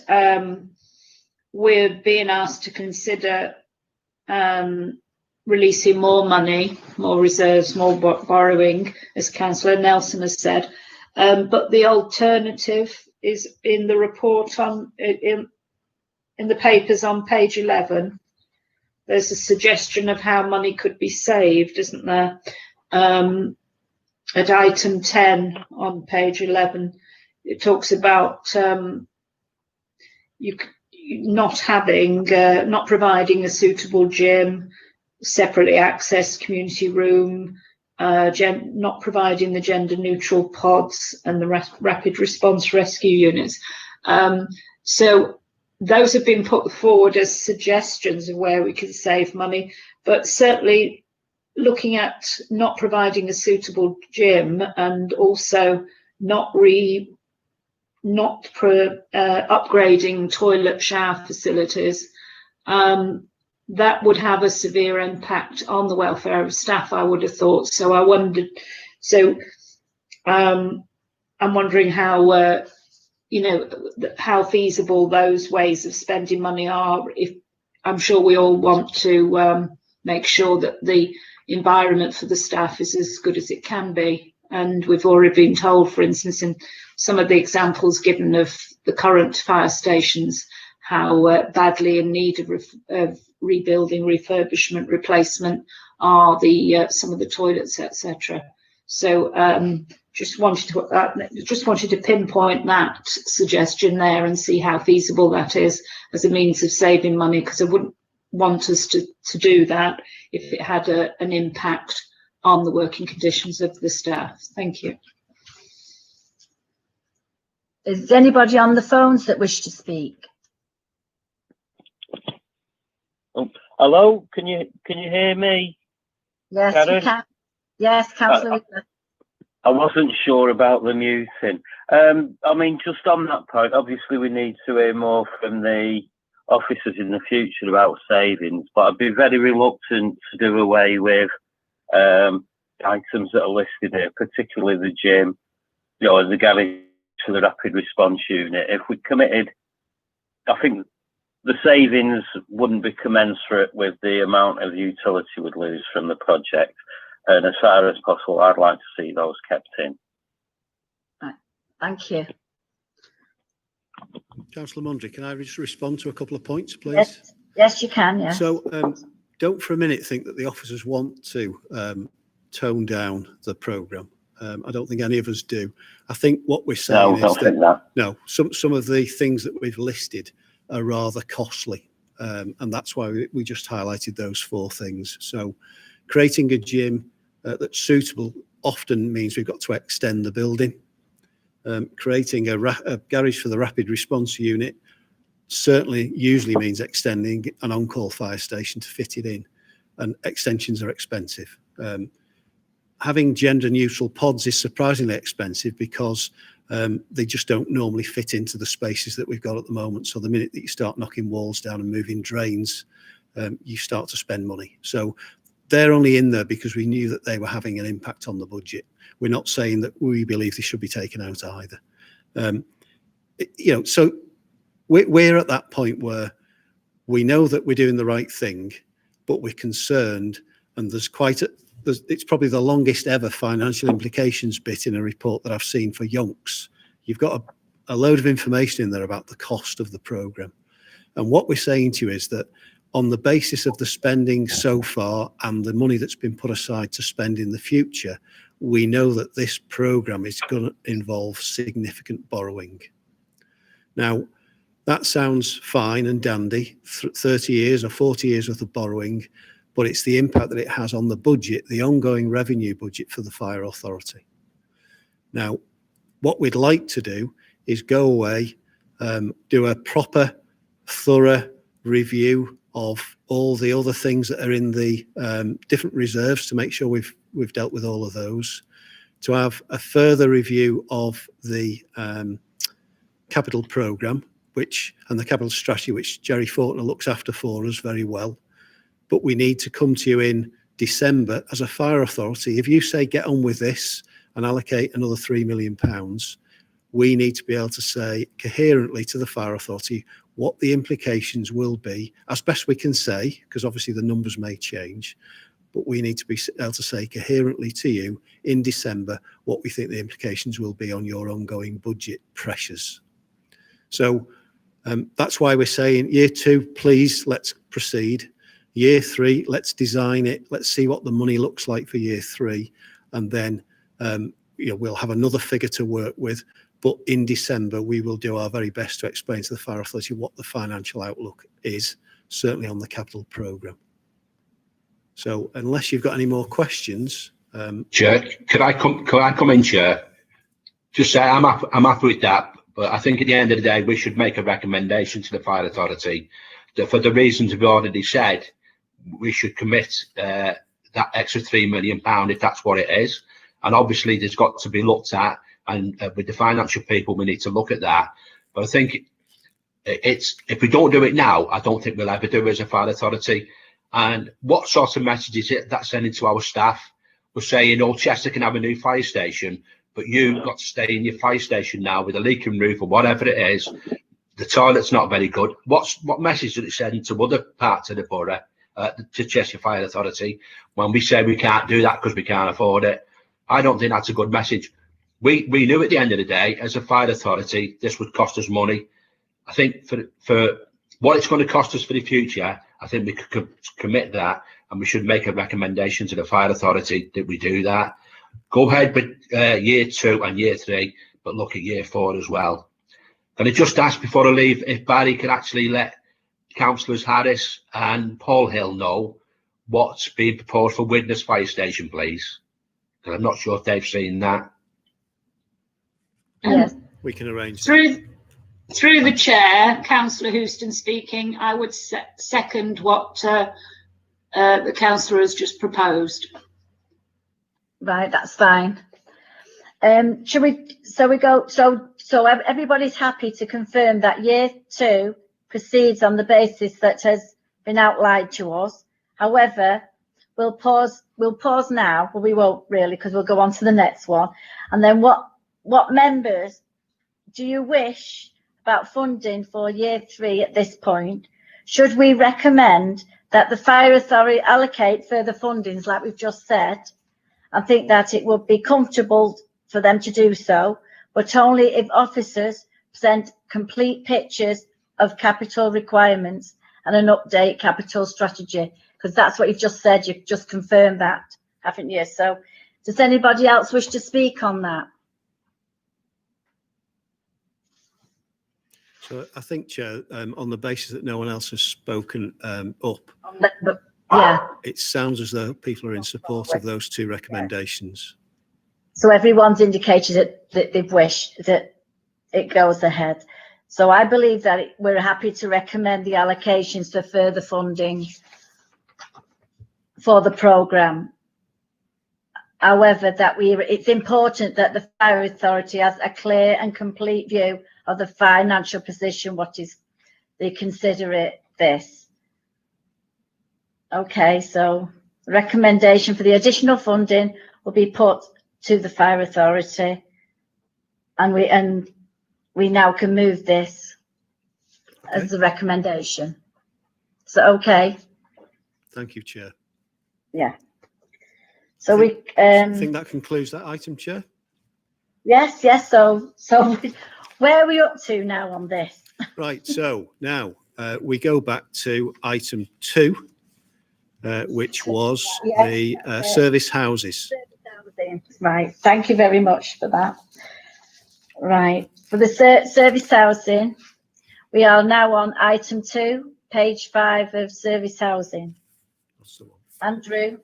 we're being asked to consider releasing more money, more reserves, more borrowing, as Councillor Nelson has said. But the alternative is in the report in the papers on page 11. There's a suggestion of how money could be saved, isn't there? At item 10 on page 11, it talks about not providing a suitable gym, separately accessed community room, not providing the gender neutral pods and the rapid response rescue units. So those have been put forward as suggestions of where we could save money, but certainly looking at not providing a suitable gym and also not upgrading toilet shower facilities, that would have a severe impact on the welfare of staff, I would have thought. So I wondered, I'm wondering how, how feasible those ways of spending money are. If I'm sure we all want to make sure that the environment for the staff is as good as it can be. And we've already been told, for instance, in some of the examples given of the current fire stations, how badly in need of rebuilding, refurbishment, replacement are some of the toilets, etc. So just wanted to pinpoint that suggestion there and see how feasible that is as a means of saving money, because I wouldn't want us to do that if it had an impact on the working conditions of the staff. Thank you. Is there anybody on the phones that wish to speak? Oh, hello, can you hear me? Yes, Karen? you can. Yes, Councillor. I wasn't sure about the muting. I mean, just on that point, obviously we need to hear more from the officers in the future about savings, but I'd be very reluctant to do away with items that are listed here, particularly the gym, the garage for the rapid response unit. If we committed, I think the savings wouldn't be commensurate with the amount of utility we'd lose from the project. And as far as possible, I'd like to see those kept in. Right. Thank you. Councillor Mundry, can I just respond to a couple of points, please? Yes, you can, yeah. So don't for a minute think that the officers want to tone down the programme. I don't think any of us do. I think what we're saying is that some of the things that we've listed are rather costly, and that's why we just highlighted those 4 things. So creating a gym that's suitable often means we've got to extend the building. Creating a garage for the rapid response unit usually means extending an on-call fire station to fit it in, and extensions are expensive. Having gender neutral pods is surprisingly expensive because they just don't normally fit into the spaces that we've got at the moment. So the minute that you start knocking walls down and moving drains, you start to spend money. So they're only in there because we knew that they were having an impact on the budget. We're not saying that we believe they should be taken out either. So we're at that point where we know that we're doing the right thing, but we're concerned, and it's probably the longest ever financial implications bit in a report that I've seen for yonks. You've got a load of information in there about the cost of the programme. And what we're saying to you is that on the basis of the spending so far and the money that's been put aside to spend in the future, we know that this programme is going to involve significant borrowing. Now, that sounds fine and dandy, 30 years or 40 years worth of borrowing, but it's the impact that it has on the budget, the ongoing revenue budget for the Fire Authority. Now, what we'd like to do is go away, do a proper, thorough review of all the other things that are in the different reserves to make sure we've dealt with all of those, to have a further review of the capital programme, and the capital strategy, which Jerry Fortner looks after for us very well. But we need to come to you in December as a fire authority. If you say get on with this and allocate another £3 million, we need to be able to say coherently to the fire authority what the implications will be, as best we can say, because obviously the numbers may change, but we need to be able to say coherently to you in December what we think the implications will be on your ongoing budget pressures. So that's why we're saying year 2, please, let's proceed. Year 3, let's design it. Let's see what the money looks like for year 3. And then we'll have another figure to work with. But in December, we will do our very best to explain to the Fire Authority what the financial outlook is, certainly on the capital programme. So unless you've got any more questions. Chair, could I come in, Chair? Just say I'm happy with that. But I think at the end of the day, we should make a recommendation to the Fire Authority that for the reasons we've already said, we should commit that extra £3 million if that's what it is. And obviously, there's got to be looked at. And with the financial people, we need to look at that. But I think if we don't do it now, I don't think we'll ever do it as a fire authority. And what sort of message is it that's sending to our staff? We're saying, oh, Chester can have a new fire station, but you've got to stay in your fire station now with a leaking roof or whatever it is. The toilet's not very good. What message does it send to other parts of the borough, to Cheshire Fire Authority, when we say we can't do that because we can't afford it? I don't think that's a good message. We knew at the end of the day, as a fire authority, this would cost us money. I think for what it's going to cost us for the future, I think we could commit that, and we should make a recommendation to the fire authority that we do that. Go ahead with year 2 and year 3, but look at year 4 as well. Can I just ask before I leave if Barry could actually let Councillors Harris and Paul Hill know what's being proposed for Widnes Fire Station, please? Because I'm not sure if they've seen that. Yes, we can arrange through the chair, Councillor Houston speaking. I would second what the councillor has just proposed. right, that's fine. Should we? So everybody's happy to confirm that year 2 proceeds on the basis that has been outlined to us. However, we'll pause now, but we won't really, because we'll go on to the next one. And then what members do you wish about funding for year 3 at this point? Should we recommend that the Fire Authority allocate further fundings, like we've just said? I think that it would be comfortable for them to do so, but only if officers present complete pictures of capital requirements and an update capital strategy, because that's what you've just said. You've just confirmed that, haven't you? So does anybody else wish to speak on that? So I think, Chair, on the basis that no one else has spoken up, Yeah. it sounds as though people are in support of those 2 recommendations. So everyone's indicated that they've wished that it goes ahead. So I believe that we're happy to recommend the allocations for further funding for the programme. However, it's important that the Fire Authority has a clear and complete view of the financial position, they consider this. Okay, so recommendation for the additional funding will be put to the Fire Authority, and we now can move this as a recommendation. So okay. Thank you, Chair. Yeah. So I think that concludes that item, Chair. Yes. So Where are we up to now on this? Right, so now we go back to item 2, which was the service houses. Right, thank you very much for that. Right, for the service housing, we are now on item 2, page 5 of service housing. Andrew,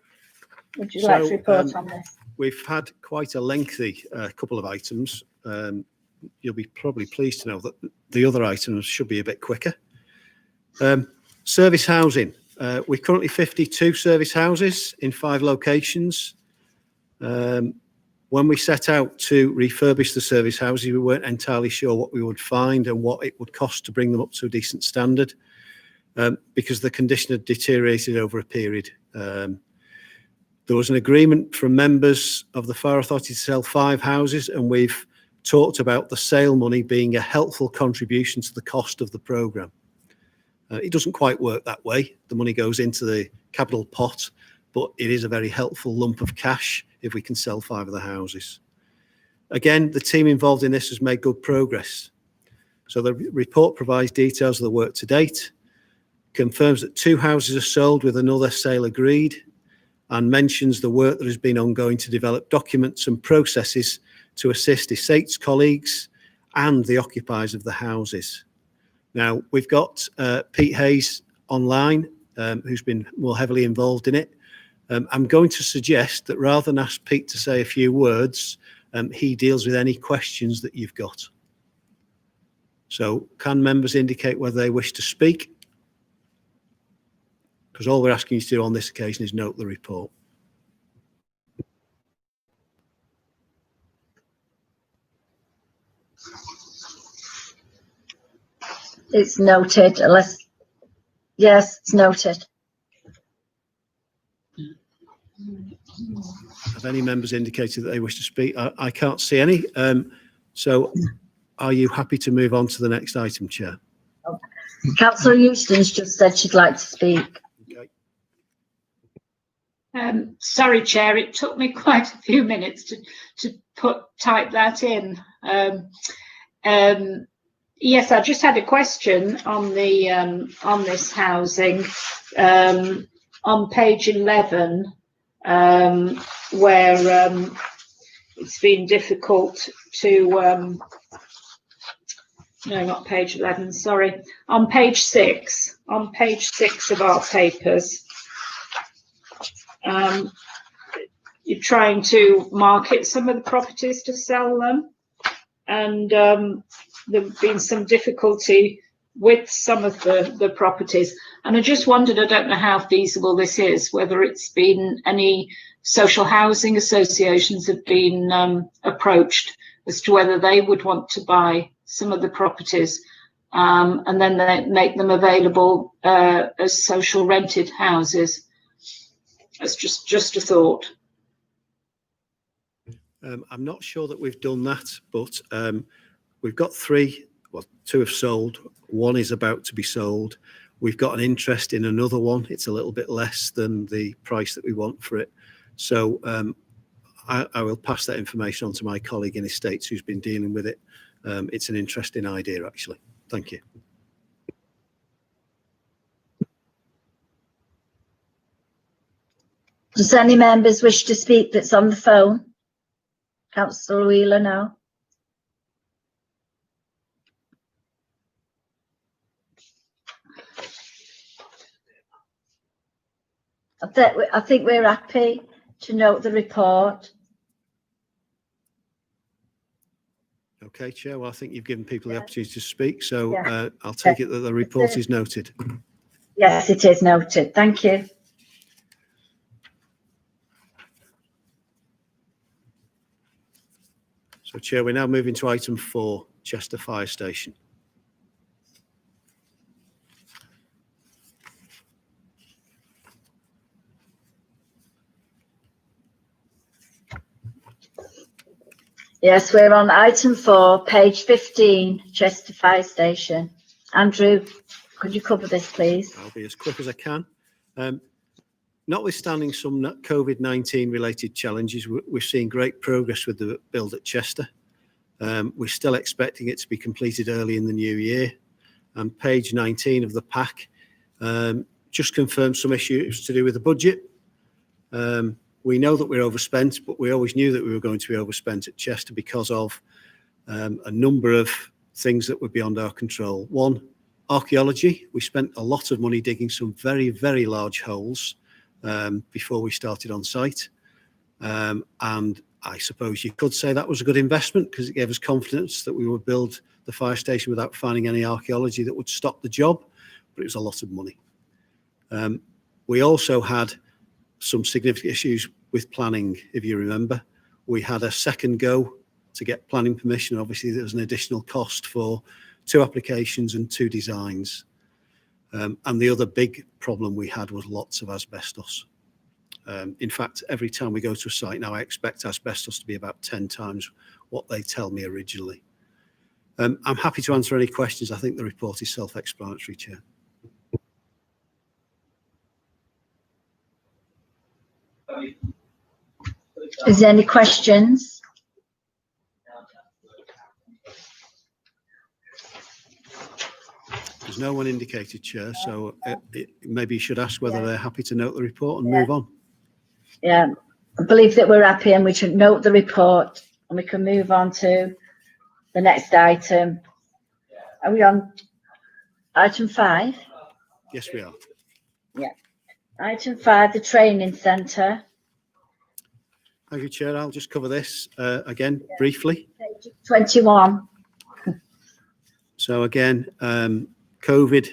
would you like to report on this? We've had quite a lengthy couple of items. You'll be probably pleased to know that the other items should be a bit quicker. Service housing. We're currently 52 service houses in 5 locations. When we set out to refurbish the service houses, we weren't entirely sure what we would find and what it would cost to bring them up to a decent standard, because the condition had deteriorated over a period. There was an agreement from members of the Fire Authority to sell 5 houses, and we've talked about the sale money being a helpful contribution to the cost of the programme. It doesn't quite work that way. The money goes into the capital pot, but it is a very helpful lump of cash if we can sell 5 of the houses. Again, the team involved in this has made good progress. So the report provides details of the work to date, confirms that 2 houses are sold with another sale agreed, and mentions the work that has been ongoing to develop documents and processes to assist estates colleagues and the occupiers of the houses. Now, we've got Pete Hayes online, who's been more heavily involved in it. I'm going to suggest that rather than ask Pete to say a few words, he deals with any questions that you've got. So can members indicate whether they wish to speak? Because all we're asking you to do on this occasion is note the report. It's noted, unless, yes, it's noted. Have any members indicated that they wish to speak? I can't see any. So are you happy to move on to the next item, Chair? Councillor Euston's just said she'd like to speak. Okay. Sorry, Chair, it took me quite a few minutes to type that in. Yes, I just had a question on the on this housing on page 11, where it's been difficult to no, not page 11, sorry, on page 6 of our papers. You're trying to market some of the properties to sell them, and there have been some difficulty with some of the properties. And I just wondered, I don't know how feasible this is, whether it's been any social housing associations have been approached as to whether they would want to buy some of the properties, and then they make them available as social rented houses. It's just a thought. I'm not sure that we've done that, but we've got 3, well, 2 have sold, 1 is about to be sold. We've got an interest in another one. It's a little bit less than the price that we want for it. So I will pass that information on to my colleague in estates who's been dealing with it. It's an interesting idea, actually. Thank you. Does any members wish to speak that's on the phone? Councillor Wheeler now. I think we're happy to note the report. Okay, Chair. Well, I think you've given people the opportunity to speak, so Yeah. I'll take it that the report is noted. Yes, it is noted. Thank you. So, Chair, we're now moving to item 4, Chester Fire Station. Yes, we're on item 4, page 15, Chester Fire Station. Andrew, could you cover this, please? I'll be as quick as I can. Notwithstanding some COVID-19 related challenges, we're seeing great progress with the build at Chester. We're still expecting it to be completed early in the new year. And page 19 of the pack just confirms some issues to do with the budget. We know that we're overspent, but we always knew that we were going to be overspent at Chester because of a number of things that were beyond our control. One, archaeology. We spent a lot of money digging some very, very large holes before we started on site. And I suppose you could say that was a good investment because it gave us confidence that we would build the fire station without finding any archaeology that would stop the job, but it was a lot of money. We also had some significant issues with planning, if you remember. We had a second go to get planning permission. Obviously, there was an additional cost for 2 applications and 2 designs. And the other big problem we had was lots of asbestos. In fact, every time we go to a site now, I expect asbestos to be about 10 times what they tell me originally. I'm happy to answer any questions. I think the report is self-explanatory, Chair. Is there any questions? There's no one indicated, Chair, so maybe you should ask whether they're happy to note the report and move on. Yeah, I believe that we're happy and we should note the report and we can move on to the next item. Are we on item 5? Yes, we are. Yeah. Item 5, the training centre. Thank you, Chair. I'll just cover this again briefly. Page 21. So again, COVID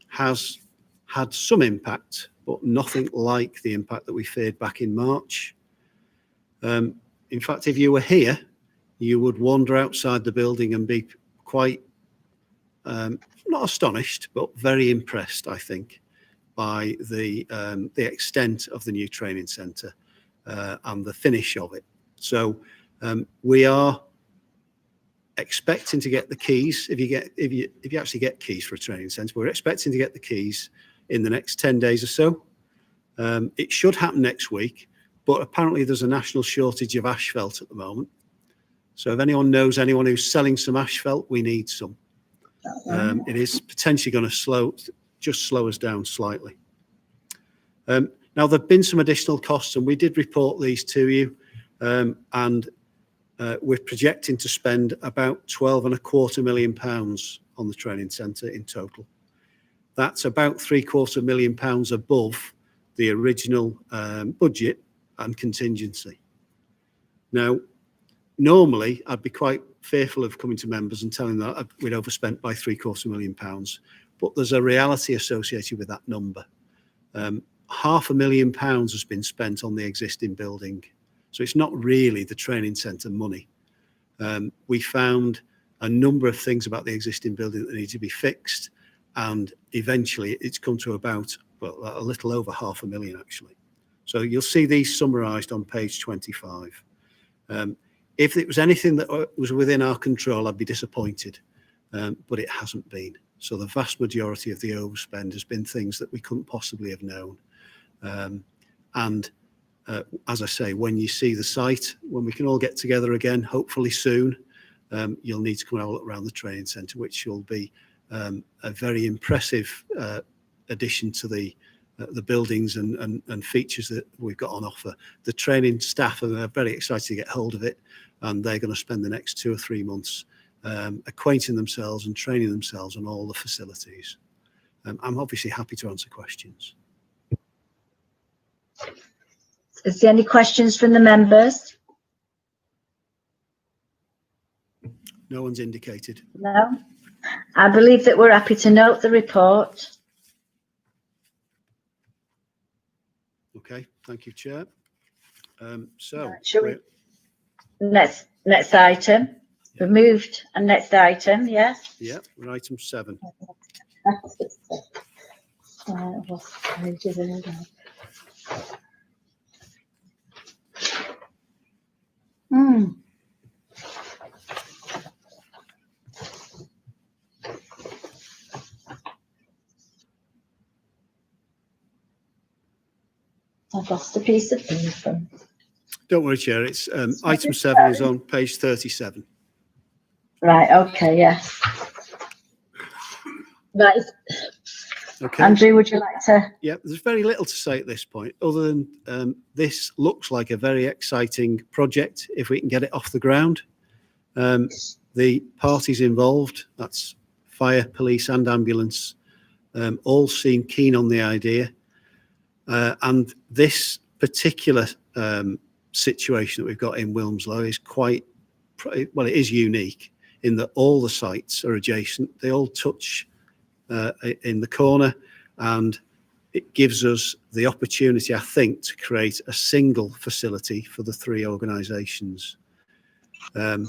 has had some impact, but nothing like the impact that we feared back in March. In fact, if you were here, you would wander outside the building and be quite, not astonished, but very impressed, I think, by the extent of the new training centre and the finish of it. So we are expecting to get the keys. If you actually get keys for a training centre, we're expecting to get the keys in the next 10 days or so. It should happen next week, but apparently there's a national shortage of asphalt at the moment. So if anyone knows anyone who's selling some asphalt, we need some. It is potentially going to slow us down slightly. Now, there have been some additional costs, and we did report these to you, and we're projecting to spend about £12.25 million on the training centre in total. That's about £750,000 above the original budget and contingency. Now, normally, I'd be quite fearful of coming to members and telling them that we'd overspent by £750,000 million, but there's a reality associated with that number. £500,000 has been spent on the existing building, so it's not really the training centre money. We found a number of things about the existing building that need to be fixed, and eventually it's come to about, well, a little over £500,000 actually. So you'll see these summarised on page 25. If it was anything that was within our control, I'd be disappointed, but it hasn't been. So the vast majority of the overspend has been things that we couldn't possibly have known. As I say, when you see the site, when we can all get together again, hopefully soon, you'll need to come and have a look around the training centre, which will be a very impressive addition to the buildings and features that we've got on offer. The training staff are very excited to get hold of it, and they're going to spend the next 2 or 3 months acquainting themselves and training themselves on all the facilities. I'm obviously happy to answer questions. Is there any questions from the members? No one's indicated. No. I believe that we're happy to note the report. Okay, thank you, Chair. So shall we? Next item. Yeah. Removed and next item, yes? Yeah, we're item 7. I've lost a piece of paper. Don't worry, Chair. It's item 7 is on page 37. Right, okay, yes. Right, Okay. Andrew, would you like to? Yeah, there's very little to say at this point, other than this looks like a very exciting project if we can get it off the ground. The parties involved, that's fire, police and ambulance, all seem keen on the idea. And this particular situation that we've got in Wilmslow is quite, well, it is unique in that all the sites are adjacent. They all touch in the corner, and it gives us the opportunity, I think, to create a single facility for the three organisations. The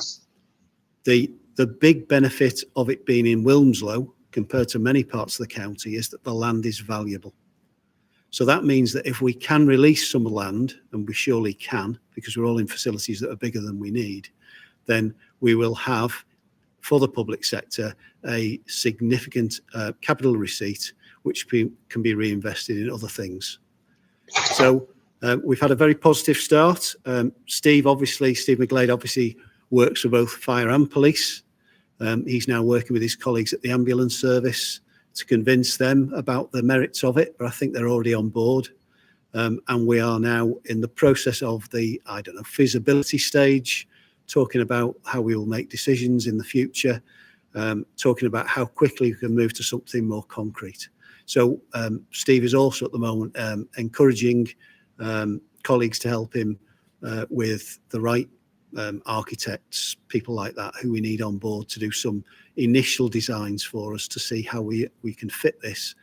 big benefit of it being in Wilmslow compared to many parts of the county is that the land is valuable. So that means that if we can release some land, and we surely can, because we're all in facilities that are bigger than we need, then we will have, for the public sector, a significant capital receipt, which can be reinvested in other things. So we've had a very positive start. Steve McGlade obviously works for both fire and police. He's now working with his colleagues at the ambulance service to convince them about the merits of it, but I think they're already on board. And we are now in the process of the, feasibility stage, talking about how we will make decisions in the future, talking about how quickly we can move to something more concrete. So Steve is also at the moment encouraging colleagues to help him with the right architects, people like that, who we need on board to do some initial designs for us to see how we can fit this.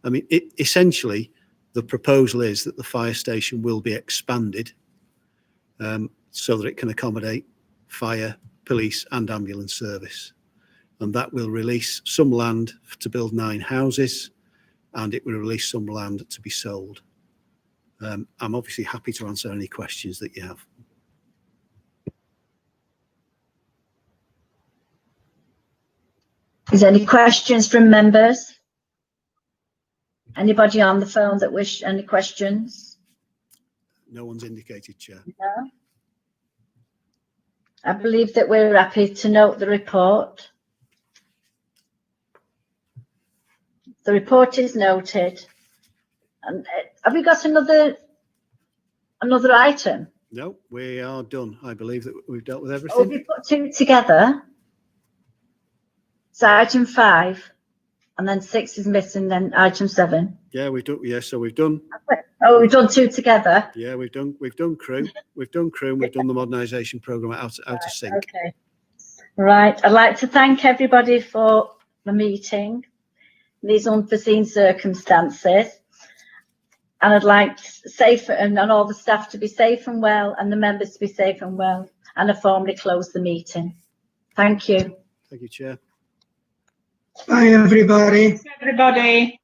I mean, essentially, the proposal is that the fire station will be expanded so that it can accommodate fire, police and ambulance service. And that will release some land to build 9 houses, and it will release some land to be sold. I'm obviously happy to answer any questions that you have. Is there any questions from members? Anybody on the phone that wish any questions? No one's indicated, Chair. No. I believe that we're happy to note the report. The report is noted. And have we got another item? No, we are done. I believe that we've dealt with everything. Oh, we put 2 together. So item 5, and then 6 is missing, then item 7. Yeah, we've done. Yeah, so we've done. Oh, we've done 2 together. Yeah, we've done crew. We've done crew, and we've done the modernisation programme out of sync. Okay. Right. I'd like to thank everybody for the meeting, these unforeseen circumstances, and I'd like and all the staff to be safe and well, and the members to be safe and well, and I formally close the meeting. Thank you. Thank you, Chair. Bye, everybody. Everybody.